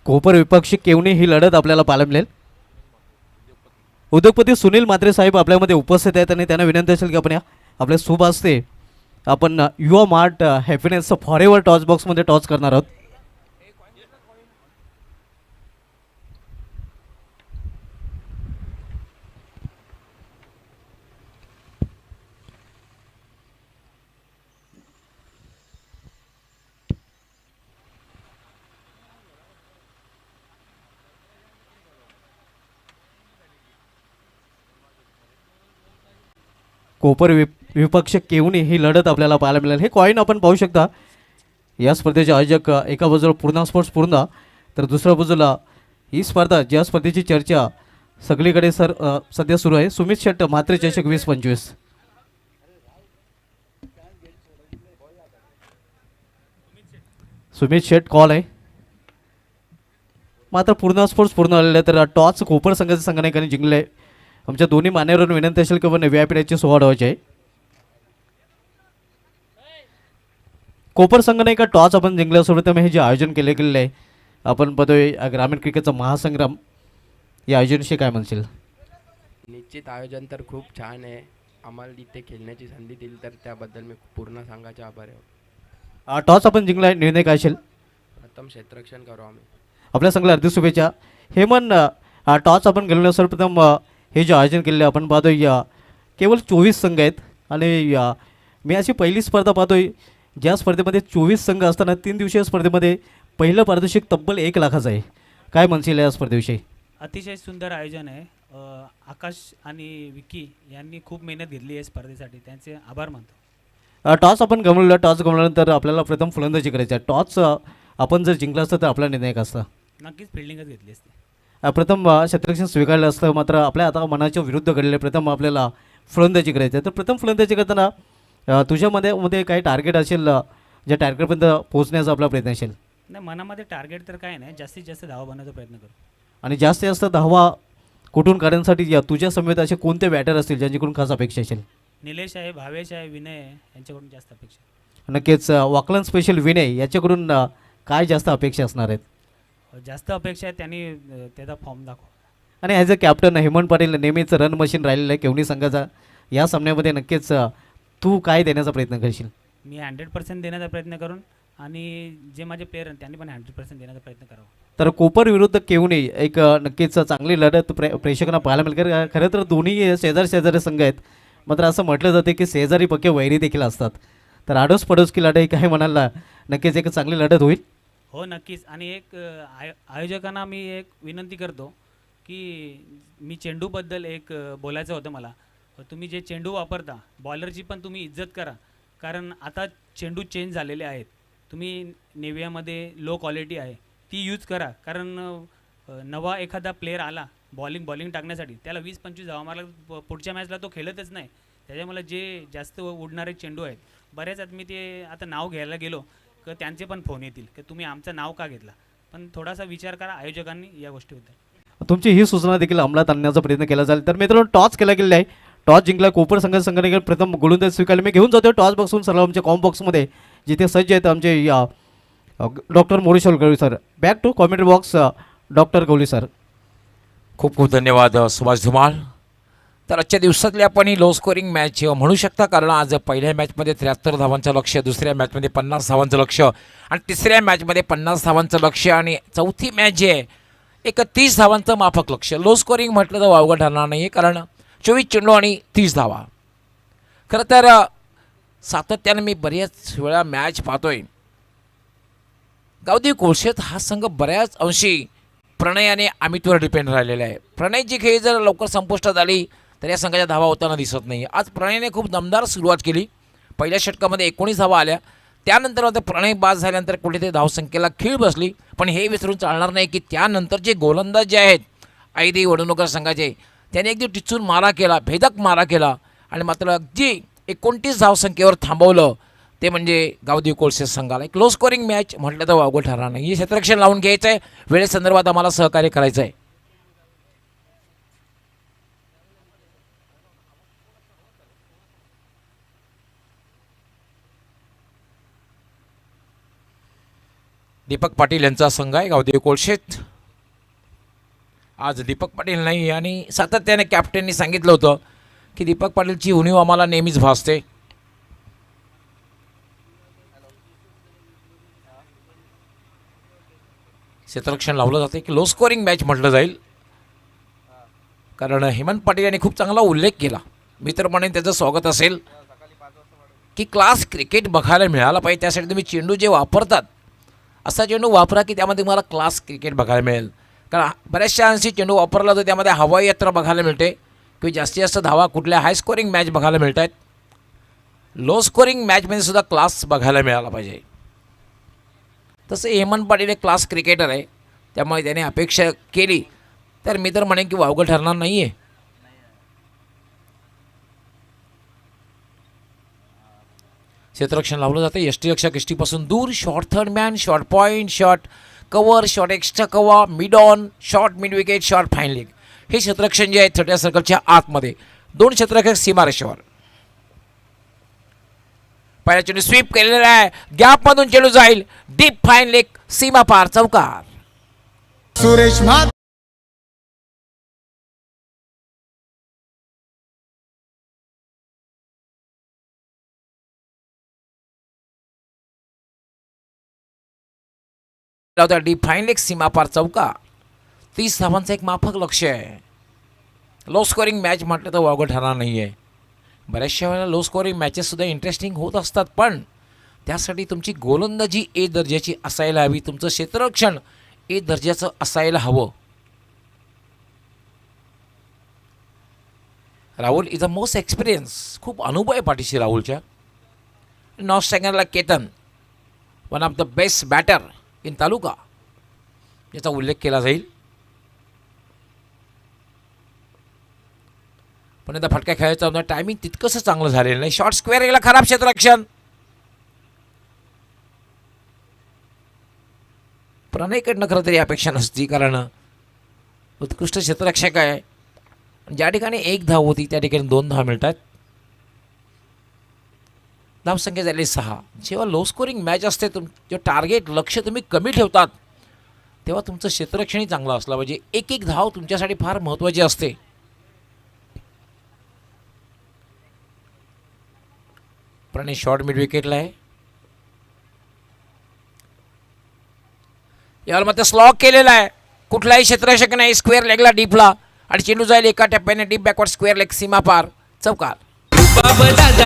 कोपर विपक्ष केवनी ही लढत आपल्याला पाहायला मिळेल. उद्योगपती सुनील म्हात्रे साहेब आपल्यामध्ये उपस्थित आहेत आणि त्यांना विनंती असेल की आपण आपल्या शुभ हस्ते आपण युवा mart happiness for ever toss बॉक्समध्ये टॉस करणार आहोत. कोपर विपक्ष केवणी ही लढत आपल्याला पाहायला मिळेल. हे कॉईन आपण पाहू शकता. या स्पर्धेचे आयोजक एका बाजूला पूर्णा स्पोर्ट्स पूर्णा, तर दुसऱ्या बाजूला ही स्पर्धा, ज्या स्पर्धेची चर्चा सगळीकडे सध्या सुरू आहे, सुमित शेट्ट म्हात्रे चषक 2025. सुमित शेट कॉल आहे. मात्र पूर्णा स्पोर्ट्स पूर्ण आलेले आहे. तर टॉस कोपर संघाच्या संघाने जिंकले आहे. आमच्या दोन्ही मान्यवरांना विनंती असेल की व्ही आय पी रॅचची सोहळा व्हायची आहे. कोपर संघाने एका टॉस आपण जिंकल्यासोबत हे जे आयोजन केलेलं आहे, आपण पाहतोय ग्रामीण क्रिकेटचा महासंग्राम, या आयोजनाशी काय म्हणशील? निश्चित आयोजन तर खूप छान आहे. आम्हाला इथे खेळण्याची संधी दिली तर त्याबद्दल मी पूर्ण संघाचे आभारी आहोत. टॉस आपण जिंकला, निर्णय काय असेल? प्रथम क्षेत्ररक्षण करू आम्ही. आपल्या संघाला हार्दिक शुभेच्छा. हेमन, टॉस आपण गेलो सर्वप्रथम हे जे आयोजन केलेलं आपण पाहतोय केवळ 24 संघ आहेत. आणि मी अशी पहिली स्पर्धा पाहतोय ज्या स्पर्धेमध्ये 24 संघ असताना 3 दिवसीय स्पर्धेमध्ये पहिलं पारितोषिक तब्बल 1 लाखाचं आहे. काय म्हणशील या स्पर्धेविषयी? अतिशय सुंदर आयोजन आहे. आकाश आणि विकी यांनी खूप मेहनत घेतली आहे स्पर्धेसाठी, त्यांचे आभार मानतो. टॉस आपण गमवलं, टॉस गमवल्यानंतर आपल्याला प्रथम फलंदाजी करायची आहे. टॉस आपण जर जिंकलं असतं तर आपला निर्णय असता? नक्कीच फिल्डिंगच घेतली असते. प्रथम क्षेत्ररक्षण स्वीकारलं असतं, मात्र आपल्या आता मनाच्या विरुद्ध घडले. प्रथम आपल्याला फलंदाजी करायची आहे. तर प्रथम फलंदाजी करताना तुझ्यामध्ये काही टार्गेट असेल, ज्या टार्गेटपर्यंत पोहोचण्याचा आपला प्रयत्न असेल? नाही, मनामध्ये टार्गेट तर काय नाही, जास्तीत जास्त धावा बनवण्याचा प्रयत्न करू. आणि जास्तीत जास्त धावा कुठून काढण्यासाठी तुझ्या समेत असे कोणते बॅटर असतील ज्यांच्याकडून खास अपेक्षा असेल? निलेश आहे, भावेश आहे, विनय आहे, यांच्याकडून जास्त अपेक्षा. नक्कीच वाकलन स्पेशल विनय याच्याकडून काय जास्त अपेक्षा असणार आहेत? जास्त अपेक्षा आहे त्यांनी त्याचा फॉर्म दाखवा. आणि as a captain Hemant Patil नेहमीच रन मशीन राहिलेलं आहे केवणी संघाचा. या सामन्यामध्ये नक्कीच तू काय देण्याचा प्रयत्न करशील? मी 100% देण्याचा प्रयत्न करून, आणि जे माझे प्लेयर आहेत त्यांनी पण 100% देण्याचा प्रयत्न करावा. तर कोपर विरुद्ध केवणी एक नक्कीच चांगली लढत प्रेक्षकांना पाहायला मिळेल. खरं तर दोन्ही शेजारी संघ आहेत, मात्र असं म्हटलं जाते की शेजारी पक्के वैरी देखील असतात. तर आडोस पडोस की लढाई काय म्हणाला, नक्कीच एक चांगली लढत होईल. हो नक्कीच. आणि एक आयोजकांना मी एक विनंती करतो की मी चेंडूबद्दल एक बोलायचं होतं मला. तुम्ही जे चेंडू वापरता, बॉलरची पण तुम्ही इज्जत करा, कारण आता चेंडू चेंज झालेले आहेत. तुम्ही नेव्हियामध्ये लो क्वालिटी आहे ती यूज करा, कारण नवा एखादा प्लेअर आला बॉलिंग टाकण्यासाठी, त्याला 20-25 धावा मारला, पुढच्या मॅचला तो खेळतच नाही. त्याच्यामुळे जे जास्त उडणारे चेंडू आहेत, बऱ्याच मी ते आता नाव घ्यायला गेलो की त्यांचे पण फोन येतील की तुम्ही आमचं नाव का घेतला. पण थोडासा विचार करा आयोजकांनी या गोष्टीबद्दल. तुमची ही सूचना देखील अंमलात आणण्याचा प्रयत्न केला जाईल. तर मित्रांनो, टॉस केला गेलेला आहे. टॉस जिंकला कोपर संघाने प्रथम गोलंदाज स्वीकारले. मी घेऊन जातो टॉस बॉक्सून सर्व आमच्या कॉम बॉक्समध्ये, जिथे सज्ज आहेत आमचे doctor Moreshwar Gawali sir. Back to commentary box, doctor Gawali sir. खूप खूप धन्यवाद सुभाष धुमाळ. तर आजच्या दिवसातली आपण ही लो स्कोरिंग मॅच म्हणू शकता, कारण आज पहिल्या मॅचमध्ये 73 धावांचं लक्ष्य, दुसऱ्या मॅचमध्ये 50 धावांचं लक्ष्य, आणि तिसऱ्या मॅचमध्ये 50 धावांचं लक्ष्य, आणि चौथी मॅच जी आहे एक 30 धावांचं माफक लक्ष्य. लो स्कोरिंग म्हटलं तर वावगं ठरणार नाही, कारण 24 चेंडू आणि 30 धावा. खरं तर सातत्याने मी बऱ्याच वेळा मॅच पाहतोय, गावदेवी कोळशेत हा संघ बऱ्याच अंशी प्रणय आणि अमितवर डिपेंड राहिलेला आहे. प्रणयची खेळी जर लवकर संपुष्टात आली तर या संघाच्या धावा होताना दिसत नाही. आज प्रणयने खूप दमदार सुरुवात केली. पहिल्या षटकामध्ये 19 धावा आल्या, त्यानंतर आता प्रणय बाद झाल्यानंतर कुठेतरी धावसंख्येला खीळ बसली. पण हे विसरून चालणार नाही की त्यानंतर जे गोलंदाज जे आहेत ऐदेवी वडनेरकर संघाचे, त्याने अगदी टिचून मारा केला, भेदक मारा केला, आणि मात्र अगदी 29 धावसंख्येवर थांबवलं. ते म्हणजे गावदेवी कोळशे संघाला एक लो स्कोरिंग मॅच म्हटलं तर वावगं ठरणार नाही. हे क्षेत्ररक्षण लावून घ्यायचं आहे, वेळेसंदर्भात आम्हाला सहकार्य करायचं आहे. दीपक पाटील यांचा संघ आहे गावदेवी कोळशेत. आज दीपक पाटील नाही, आणि सातत्याने कॅप्टननी सांगितलं होतं की दीपक पाटीलची उणीव आम्हाला नेहमीच भासते. क्षेत्ररक्षण लावलं जाते की लो स्कोरिंग मॅच म्हटलं जाईल, कारण हेमंत पाटील यांनी खूप चांगला उल्लेख केला. मित्रपणे त्याचं स्वागत असेल की क्लास क्रिकेट बघायला मिळाला पाहिजे. त्यासाठी तुम्ही चेंडू जे वापरतात असा चेंडू वापरा की त्यामध्ये तुम्हाला क्लास क्रिकेट बघायला मिळेल. कारण बऱ्याचशा अंशी चेंडू वापरला तर त्यामध्ये हवाई यात्रा बघायला मिळते, किंवा जास्तीत जास्त धावा कुठल्या हाय स्कोरिंग मॅच बघायला मिळत आहेत. लो स्कोरिंग मॅचमध्ये सुद्धा क्लास बघायला मिळाला पाहिजे. तसं हेमंत पाटील एक क्लास क्रिकेटर आहे, त्यामुळे त्याने अपेक्षा केली तर मी तर म्हणेन की वावगं ठरणार नाही आहे. क्षेत्ररक्षण लावलं जातं. यष्टीरक्षक यष्टीपासून दूर, short third man, short point, short cover, short extra cover, mid on, short mid wicket, short fine leg, हे क्षेत्ररक्षण जे आहे 30 सर्कलच्या आतमध्ये. 2 क्षेत्ररक्षक सीमारेषेवर. पहिल्या चेंडू स्वीप केलेला आहे, गॅपमधून चेंडू जाईल, डीप फाईन लेग, सीमा पार, चौकार. सुरेश म्हात्रे लावता डीप फाईन लेग, सीमा पार, चौकार. 30 धावांचं एक माफक लक्ष आहे. लो स्कोरिंग मॅच म्हटलं तर वावगं ठरणार नाही आहे. बऱ्याचशा वेळेला लो स्कोरिंग मॅचेससुद्धा इंटरेस्टिंग होत असतात, पण त्यासाठी तुमची गोलंदाजी ए दर्जाची असायला हवी, तुमचं क्षेत्ररक्षण ए दर्जाचं असायला हवं. Rahul is a most experience, खूप अनुभव आहे पाठीशी राहुलच्या. नॉर्थ स्टँगरला Ketan, one of the best batter in taluka, याचा उल्लेख केला जाईल. पण आता फटका खेळायचा होता, टायमिंग तितकंसं चांगलं झालेलं नाही. शॉर्ट स्क्वेअर गेला, खराब क्षेत्ररक्षण. प्रणयकडनं खरं तरी अपेक्षा नसती, कारण उत्कृष्ट क्षेत्ररक्षक आहे. ज्या ठिकाणी 1 धाव होती त्या ठिकाणी 2 धाव मिळतात. धावसंख्या झाली 6. जेव्हा लो स्कोरिंग मॅच असते, जेव्हा टार्गेट लक्ष तुम्ही कमी ठेवतात, तेव्हा तुमचं क्षेत्ररक्षणही चांगलं असलं पाहिजे. एक धाव तुमच्यासाठी फार महत्त्वाची असते. प्रणय शॉर्ट मिड विकेटला आहे. यावर मात्र स्लॉक केलेला आहे. कुठलाही क्षेत्ररक्षक नाही. स्क्वेअर लेगला डीपला आणि चेंडू जाईल एका टप्प्याने डीप बॅकवर्ड स्क्वेअर लेग, सीमा पार, चौकार. रुबाब दादा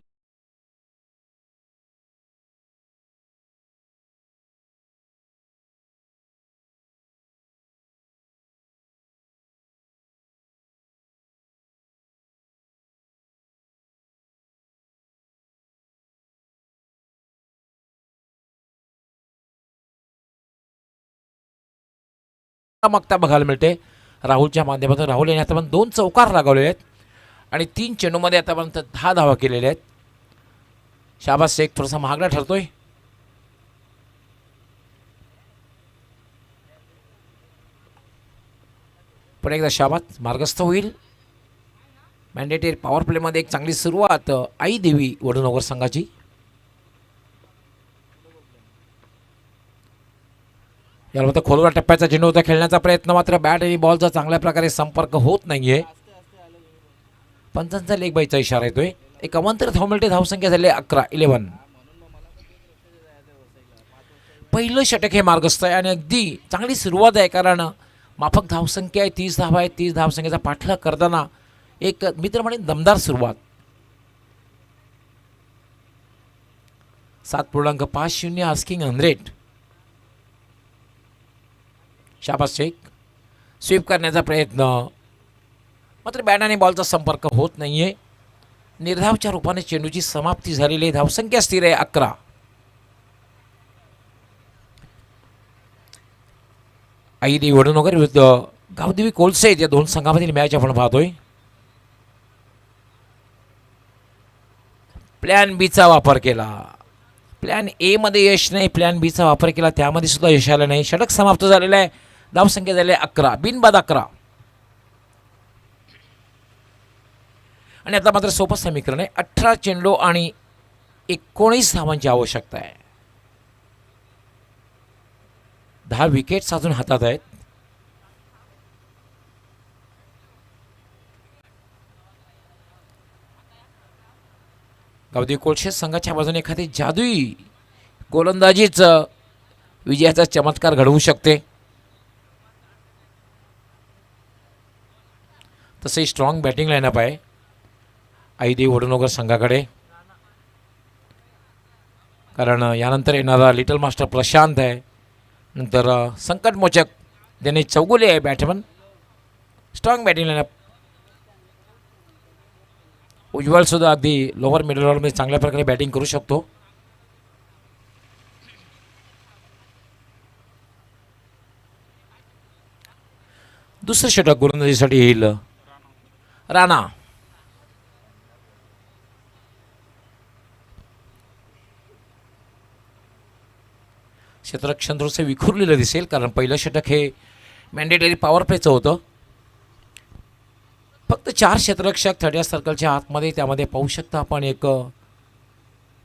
मागता बघायला मिळते राहुलच्या माध्यमातून. राहुल यांनी आतापर्यंत 2 चौकार लागवले आहेत आणि 3 चेंडूमध्ये आतापर्यंत 10 धावा केलेल्या आहेत. शाबाज शेख थोडासा महागडा ठरतोय. पण एकदा शाबाज मार्गस्थ होईल. मॅन्डेटरी पॉवर प्लेमध्ये एक चांगली सुरुवात आई देवी वडूनगर संघाची. याला मात्र खोलवर टप्प्याचा चेंडू होता. खेळण्याचा प्रयत्न, मात्र बॅट आणि बॉलचा चांगल्या प्रकारे संपर्क होत नाहीये. पंचांचा लेग बाईचा इशारा येतोय. एक अवांतर धाव मिळते. धावसंख्या झाली 11. पहिलं षटक हे मार्गस्थ आहे आणि अगदी चांगली सुरुवात आहे, कारण माफक धावसंख्या आहे. 30 धावा आहे. 30 धावसंख्येचा पाठलाग करताना एक मित्र म्हणे दमदार सुरुवात. 7.50 आस्किंग 100. शाबाज शेख स्वीप करण्याचा प्रयत्न, मात्र बॅट आणि बॉलचा संपर्क होत नाहीये. निर्धावच्या रूपाने चेंडूची समाप्ती झालेली आहे. धावसंख्या स्थिर आहे 11. आईदेवी वडूनगर विरुद्ध गावदेवी कोलसे या 2 संघामधील मॅच आपण पाहतोय. प्लॅन बीचा वापर केला. प्लॅन ए मध्ये यश नाही, प्लॅन बीचा वापर केला, त्यामध्ये सुद्धा यश आलं नाही. षटक समाप्त झालेलं आहे. धावसंख्या झाली 11. बिनबाद 11. आणि आता मात्र सोपं समीकरण आहे. 18 चेंडू आणि 19 धावांची आवश्यकता आहे. 10 विकेट्स अजून हातात आहेत. गावदेवी कोळशे संघाच्या बाजूने एखादी जादुई गोलंदाजीच विजयाचा चमत्कार घडवू शकते. तसंही स्ट्रॉंग बॅटिंग लाईनअप आहे आईदेवी वडूनगर संघाकडे, कारण यानंतर येणारा लिटल मास्टर प्रशांत आहे, नंतर संकटमोचक दिनेश चौगुले आहे batsman. Strong batting lineup. Ujjwal सुद्धा अगदी लोअर मिडल ऑर्डरमध्ये चांगल्या प्रकारे बॅटिंग करू शकतो. दुसरं षटक गोलंदाजीसाठी येईल राणा. क्षेत्ररक्षण थोडंसं विखुरलेलं दिसेल कारण पहिलं षटक हे मॅन्डेटरी पॉवर प्लेचं होतं. फक्त 4 क्षेत्ररक्षक थर्ड सर्कलच्या आतमध्ये, त्यामध्ये पाहू शकता आपण एक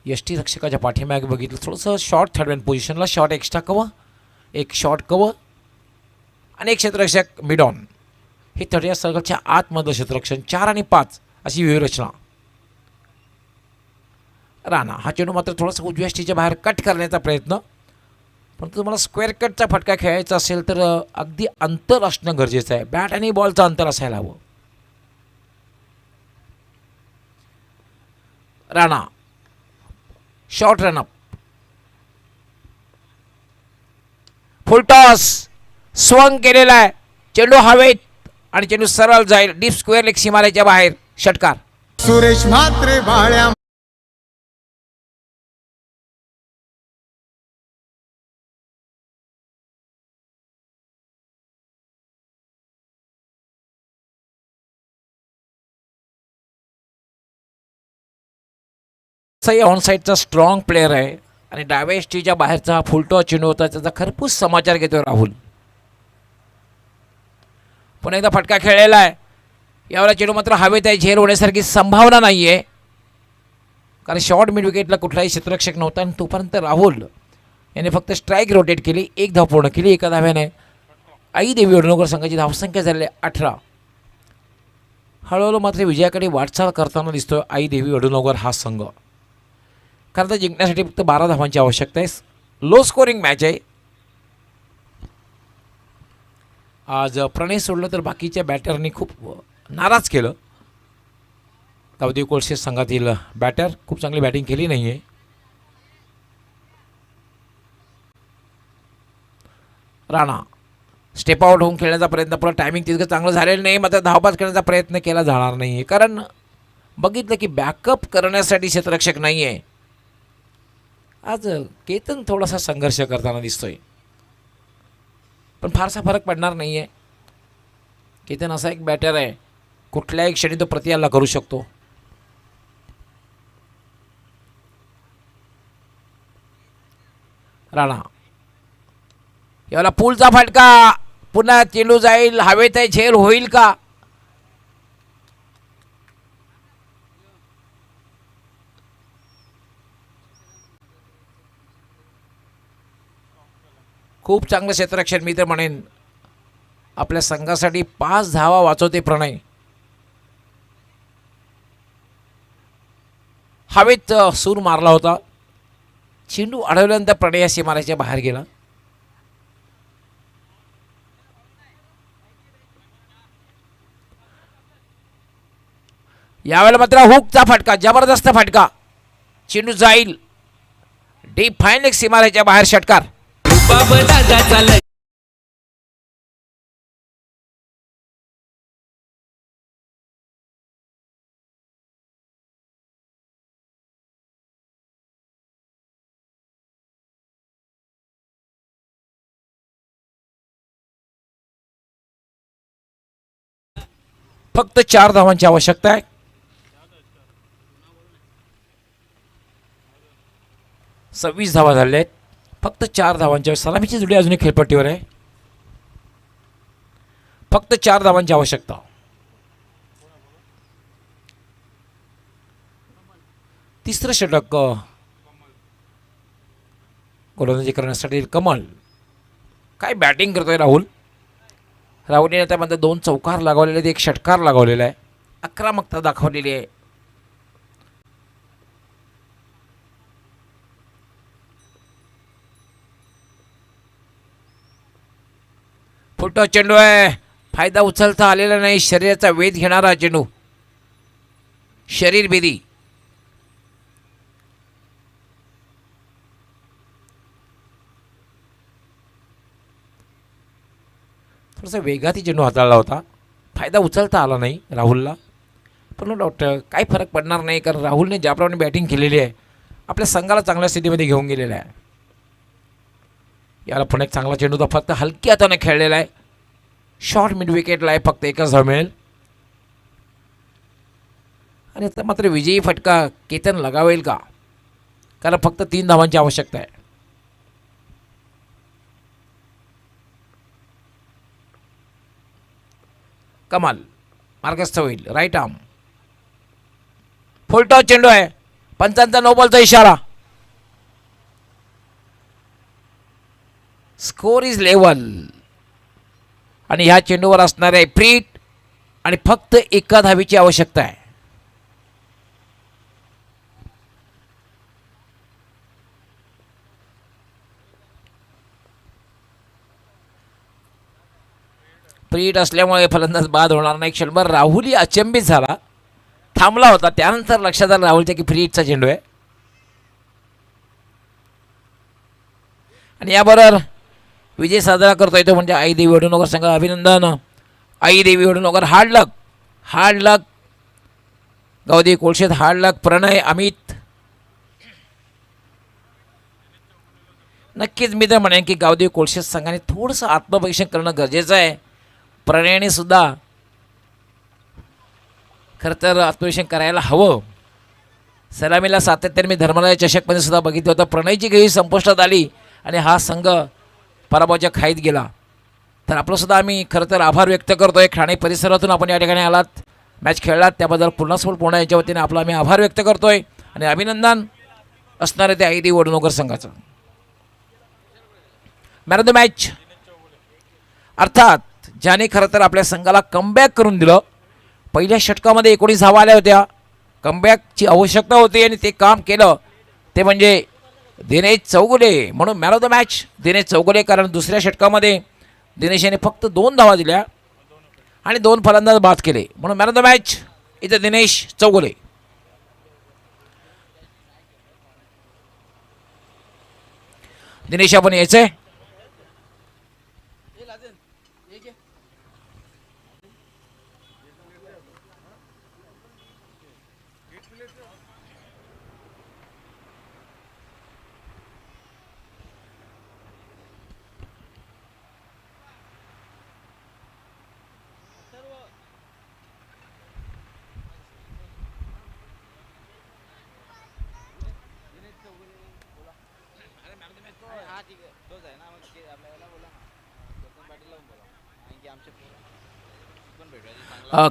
यष्टी रक्षकाच्या पाठीमागे बघितलं थोडंसं शॉर्ट थर्ड मॅन पोझिशनला, शॉर्ट एक्स्ट्रा कव्हर, एक शॉर्ट कव्हर आणि एक क्षेत्ररक्षक मिड ऑन. हे थर्ड सर्कलच्या आतमधलं क्षेत्ररक्षण 4 आणि 5 अशी व्यूहरचना. राणा हा चेंडू मात्र थोडासा उजव्या यष्टीच्या बाहेर कट करण्याचा प्रयत्न, पण तुम्हाला स्क्वेअर कटचा फटका खेळायचा असेल तर अगदी अंतर असणं गरजेचं आहे. बॅट आणि बॉलचं अंतर असायला हवं. Rana short run-up, full toss, swung केलेला आहे, चेंडू हवेत आणि चेंडू सरळ जाईल डीप स्क्वेअर लेग सीमारेच्या बाहेर. षटकार. सुरेश म्हात्रे भाळ्या ऑन साईडचा स्ट्रॉंग प्लेअर आहे आणि डाव्या एसटीच्या बाहेरचा हा फुलटॉस चेंडू होता, त्याचा खरपूस समाचार घेतोय राहुल. पुन्हा एकदा फटका खेळलेला आहे. यावेळेला चेंडू मात्र हवेत आहे, झेल होण्यासारखी संभावना नाही आहे कारण शॉर्ट मिड विकेटला कुठलाही क्षेत्ररक्षक नव्हता आणि तोपर्यंत राहुल याने फक्त स्ट्राईक रोटेट केली, 1 धाव पूर्ण केली. एका धाव्याने आई देवी वडनगर संघाची धावसंख्या झाली 18. हळूहळू मात्र विजयाकडे वाटचाल करताना दिसतोय आई देवी वडनगर हा संघ. कारण तर जिंकण्यासाठी फक्त 12 धावांची आवश्यकता आहे. लो स्कोरिंग मॅच आहे. आज प्रणय सोडलं तर बाकीच्या बॅटरनी खूप नाराज केलं. गावदेव कोळसे संघातील बॅटर खूप चांगली बॅटिंग केली नाही आहे. राणा स्टेप आउट होऊन खेळण्याचा प्रयत्न, पण टायमिंग तितकं चांगलं झालेलं नाही. मात्र धावपास करण्याचा प्रयत्न केला जाणार नाही आहे कारण बघितलं की बॅकअप करण्यासाठी क्षेत्ररक्षक नाही आहे. आज केतन थोडासा संघर्ष करताना दिसतोय, पण फारसा फरक पडणार नाही आहे. केतन असा एक बॅटर आहे, कुठल्याही क्षणी तो प्रतिहल्ला करू शकतो. राणा याला पूलचा फटका, पुन्हा चेंडू जाईल हवेत आहे, झेल होईल का? खूप चांगलं क्षेत्ररक्षण मी तर म्हणेन. आपल्या संघासाठी 5 धावा वाचवते प्रणय. हवेत सूर मारला होता, चेंडू अडवल्यानंतर प्रणय या सीमारेच्या बाहेर गेला. यावेळेला मात्र हुकचा फटका, जबरदस्त फटका, चेंडू जाईल डीप फाईन लेग सीमारेच्या बाहेर. षटकार. बाबा दादा चालय फक्त 4 धावांची आवश्यकता आहे. सव्वीस धावा झाल्या आहेत. फक्त 4 धावांच्या, सलामीची जोडी अजूनही खेळपट्टीवर आहे. फक्त 4 धावांची आवश्यकता. तिसरं षटक गोलंदाजी करण्यासाठी कमल. काय बॅटिंग करतोय राहुल. राहुलने त्यामध्ये 2 चौकार लगावलेले आहेत, 1 षटकार लगावलेला आहे. आक्रमकता दाखवलेली आहे. फुटो चेंडू आहे, फायदा उचलता आलेला नाही. शरीराचा वेध घेणारा चेंडू, शरीर भेदी. थोडासा वेगाती चेंडू हाताळला होता, फायदा उचलता आला नाही राहुलला. पण नो डाऊट काही फरक पडणार नाही, कारण राहुलने ज्याप्रमाणे बॅटिंग केलेली आहे आपल्या संघाला चांगल्या स्थितीमध्ये घेऊन गेलेला आहे. याला पुन्हा एक चांगला चेंडू होता, फक्त हलकी हाताने खेळलेला आहे. शॉर्ट मिड विकेटला आहे, फक्त एकच धाव मिळेल. आणि आता मात्र विजयी फटका केतन लगावेल का, कारण फक्त 3 धावांची आवश्यकता आहे. कमाल मार्गस्थ होईल, राईट आर्म फुल टॉस चेंडू आहे. पंचांचा नो बॉलचा इशारा. स्कोर इज लेवल आणि ह्या चेंडूवर असणार आहे फ्रीट आणि फक्त एका धावीची आवश्यकता आहे. फ्रीट असल्यामुळे फलंदाज बाद होणार नाही. क्षणभर राहुलही अचंबित झाला, थांबला होता. त्यानंतर लक्षात आलं राहुलच्या की फ्रीटचा चेंडू आहे. आणि याबरोबर विजय साजरा करता येतो म्हणजे आई देवी वडूनगर संघ अभिनंदन. आई देवी वडूनगर हार्ड लक. गावदेवी कोळशेत हार्ड लक. प्रणय अमित, नक्कीच मी तर म्हणेन की गावदेवी कोळशेत संघाने थोडंसं आत्मपरीक्षण करणं गरजेचं आहे. प्रणयने सुद्धा खरं तर आत्मपरीक्षण करायला हवं. सलामीला सातत्याने मी धर्मराज चषकमध्ये सुद्धा बघितलं होतं. प्रणयची खेळी संपुष्टात आली आणि हा संघ पराभवाच्या खाईत गेला. तर आपलंसुद्धा आम्ही खरं तर आभार व्यक्त करतो आहे. ठाणे परिसरातून आपण या ठिकाणी आलात, मॅच खेळलात, त्याबद्दल पुन्हा पुन्हा याच्या वतीने आपला आम्ही आभार व्यक्त करतो आहे. आणि अभिनंदन असणार आहे ते आई देवी वडूनगर संघाचं. मॅन ऑफ द मॅच अर्थात ज्याने खरं तर आपल्या संघाला कमबॅक करून दिलं. पहिल्या षटकामध्ये 19 धावा आल्या होत्या. कमबॅकची आवश्यकता होती आणि ते काम केलं ते म्हणजे दिनेश चौगुले. म्हणून man of the match Dinesh Chougule, कारण दुसऱ्या षटकामध्ये दिनेश याने फक्त 2 धावा दिल्या आणि 2 फलंदाज बाद केले. म्हणून मॅन ऑफ द मॅच इथं दिनेश चौगुले. दिनेश आपण यायचंय.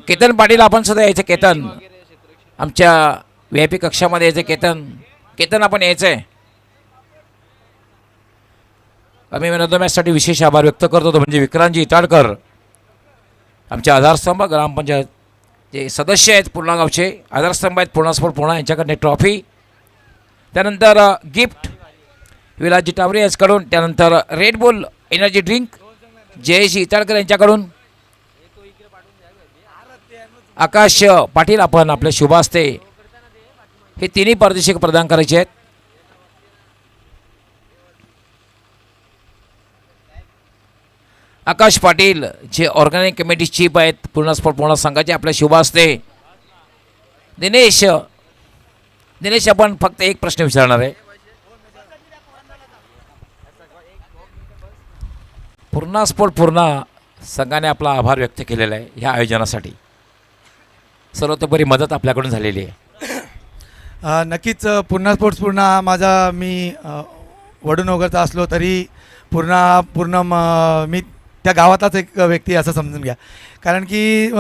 केतन पाटील आपण सुद्धा यायचं. केतन आमच्या VIP कक्षामध्ये यायचं. केतन आपण यायचं आहे. आम्ही मॅन ऑफ द मॅचसाठी विशेष आभार व्यक्त करतो. म्हणजे विक्रांतजी इटाडकर आमचे आधारस्तंभ ग्रामपंचायत जे सदस्य आहेत पूर्णा गावचे आधारस्तंभ आहेत पूर्णा स्पोर्ट पूर्णा यांच्याकडे ट्रॉफी. त्यानंतर गिफ्ट विलासजी टावरे यांच्याकडून. त्यानंतर Red Bull energy drink Jayesh Itadkar यांच्याकडून. आकाश पाटील आपण आपले शुभ हस्ते हे तिन्ही पारितोषिक प्रदान करायचे आहेत. आकाश पाटील जे ऑर्गॅनिक कमिटी चीफ आहेत पूर्णा स्पोर्ट पूर्णा संघाचे आपल्या शुभ हस्ते. दिनेश आपण फक्त एक प्रश्न विचारणार आहे. पूर्णा स्पोर्ट पूर्णा संघाने आपला आभार व्यक्त केलेला आहे ह्या आयोजनासाठी. सर्वतोपरी मदत आपल्याकडून झालेली आहे. नक्कीच पूर्णा स्पोर्ट्स माझा मी वडूनगरचा असलो तरी पूर्ण मी त्या गावातलाच एक व्यक्ती असं समजून घ्या. कारण की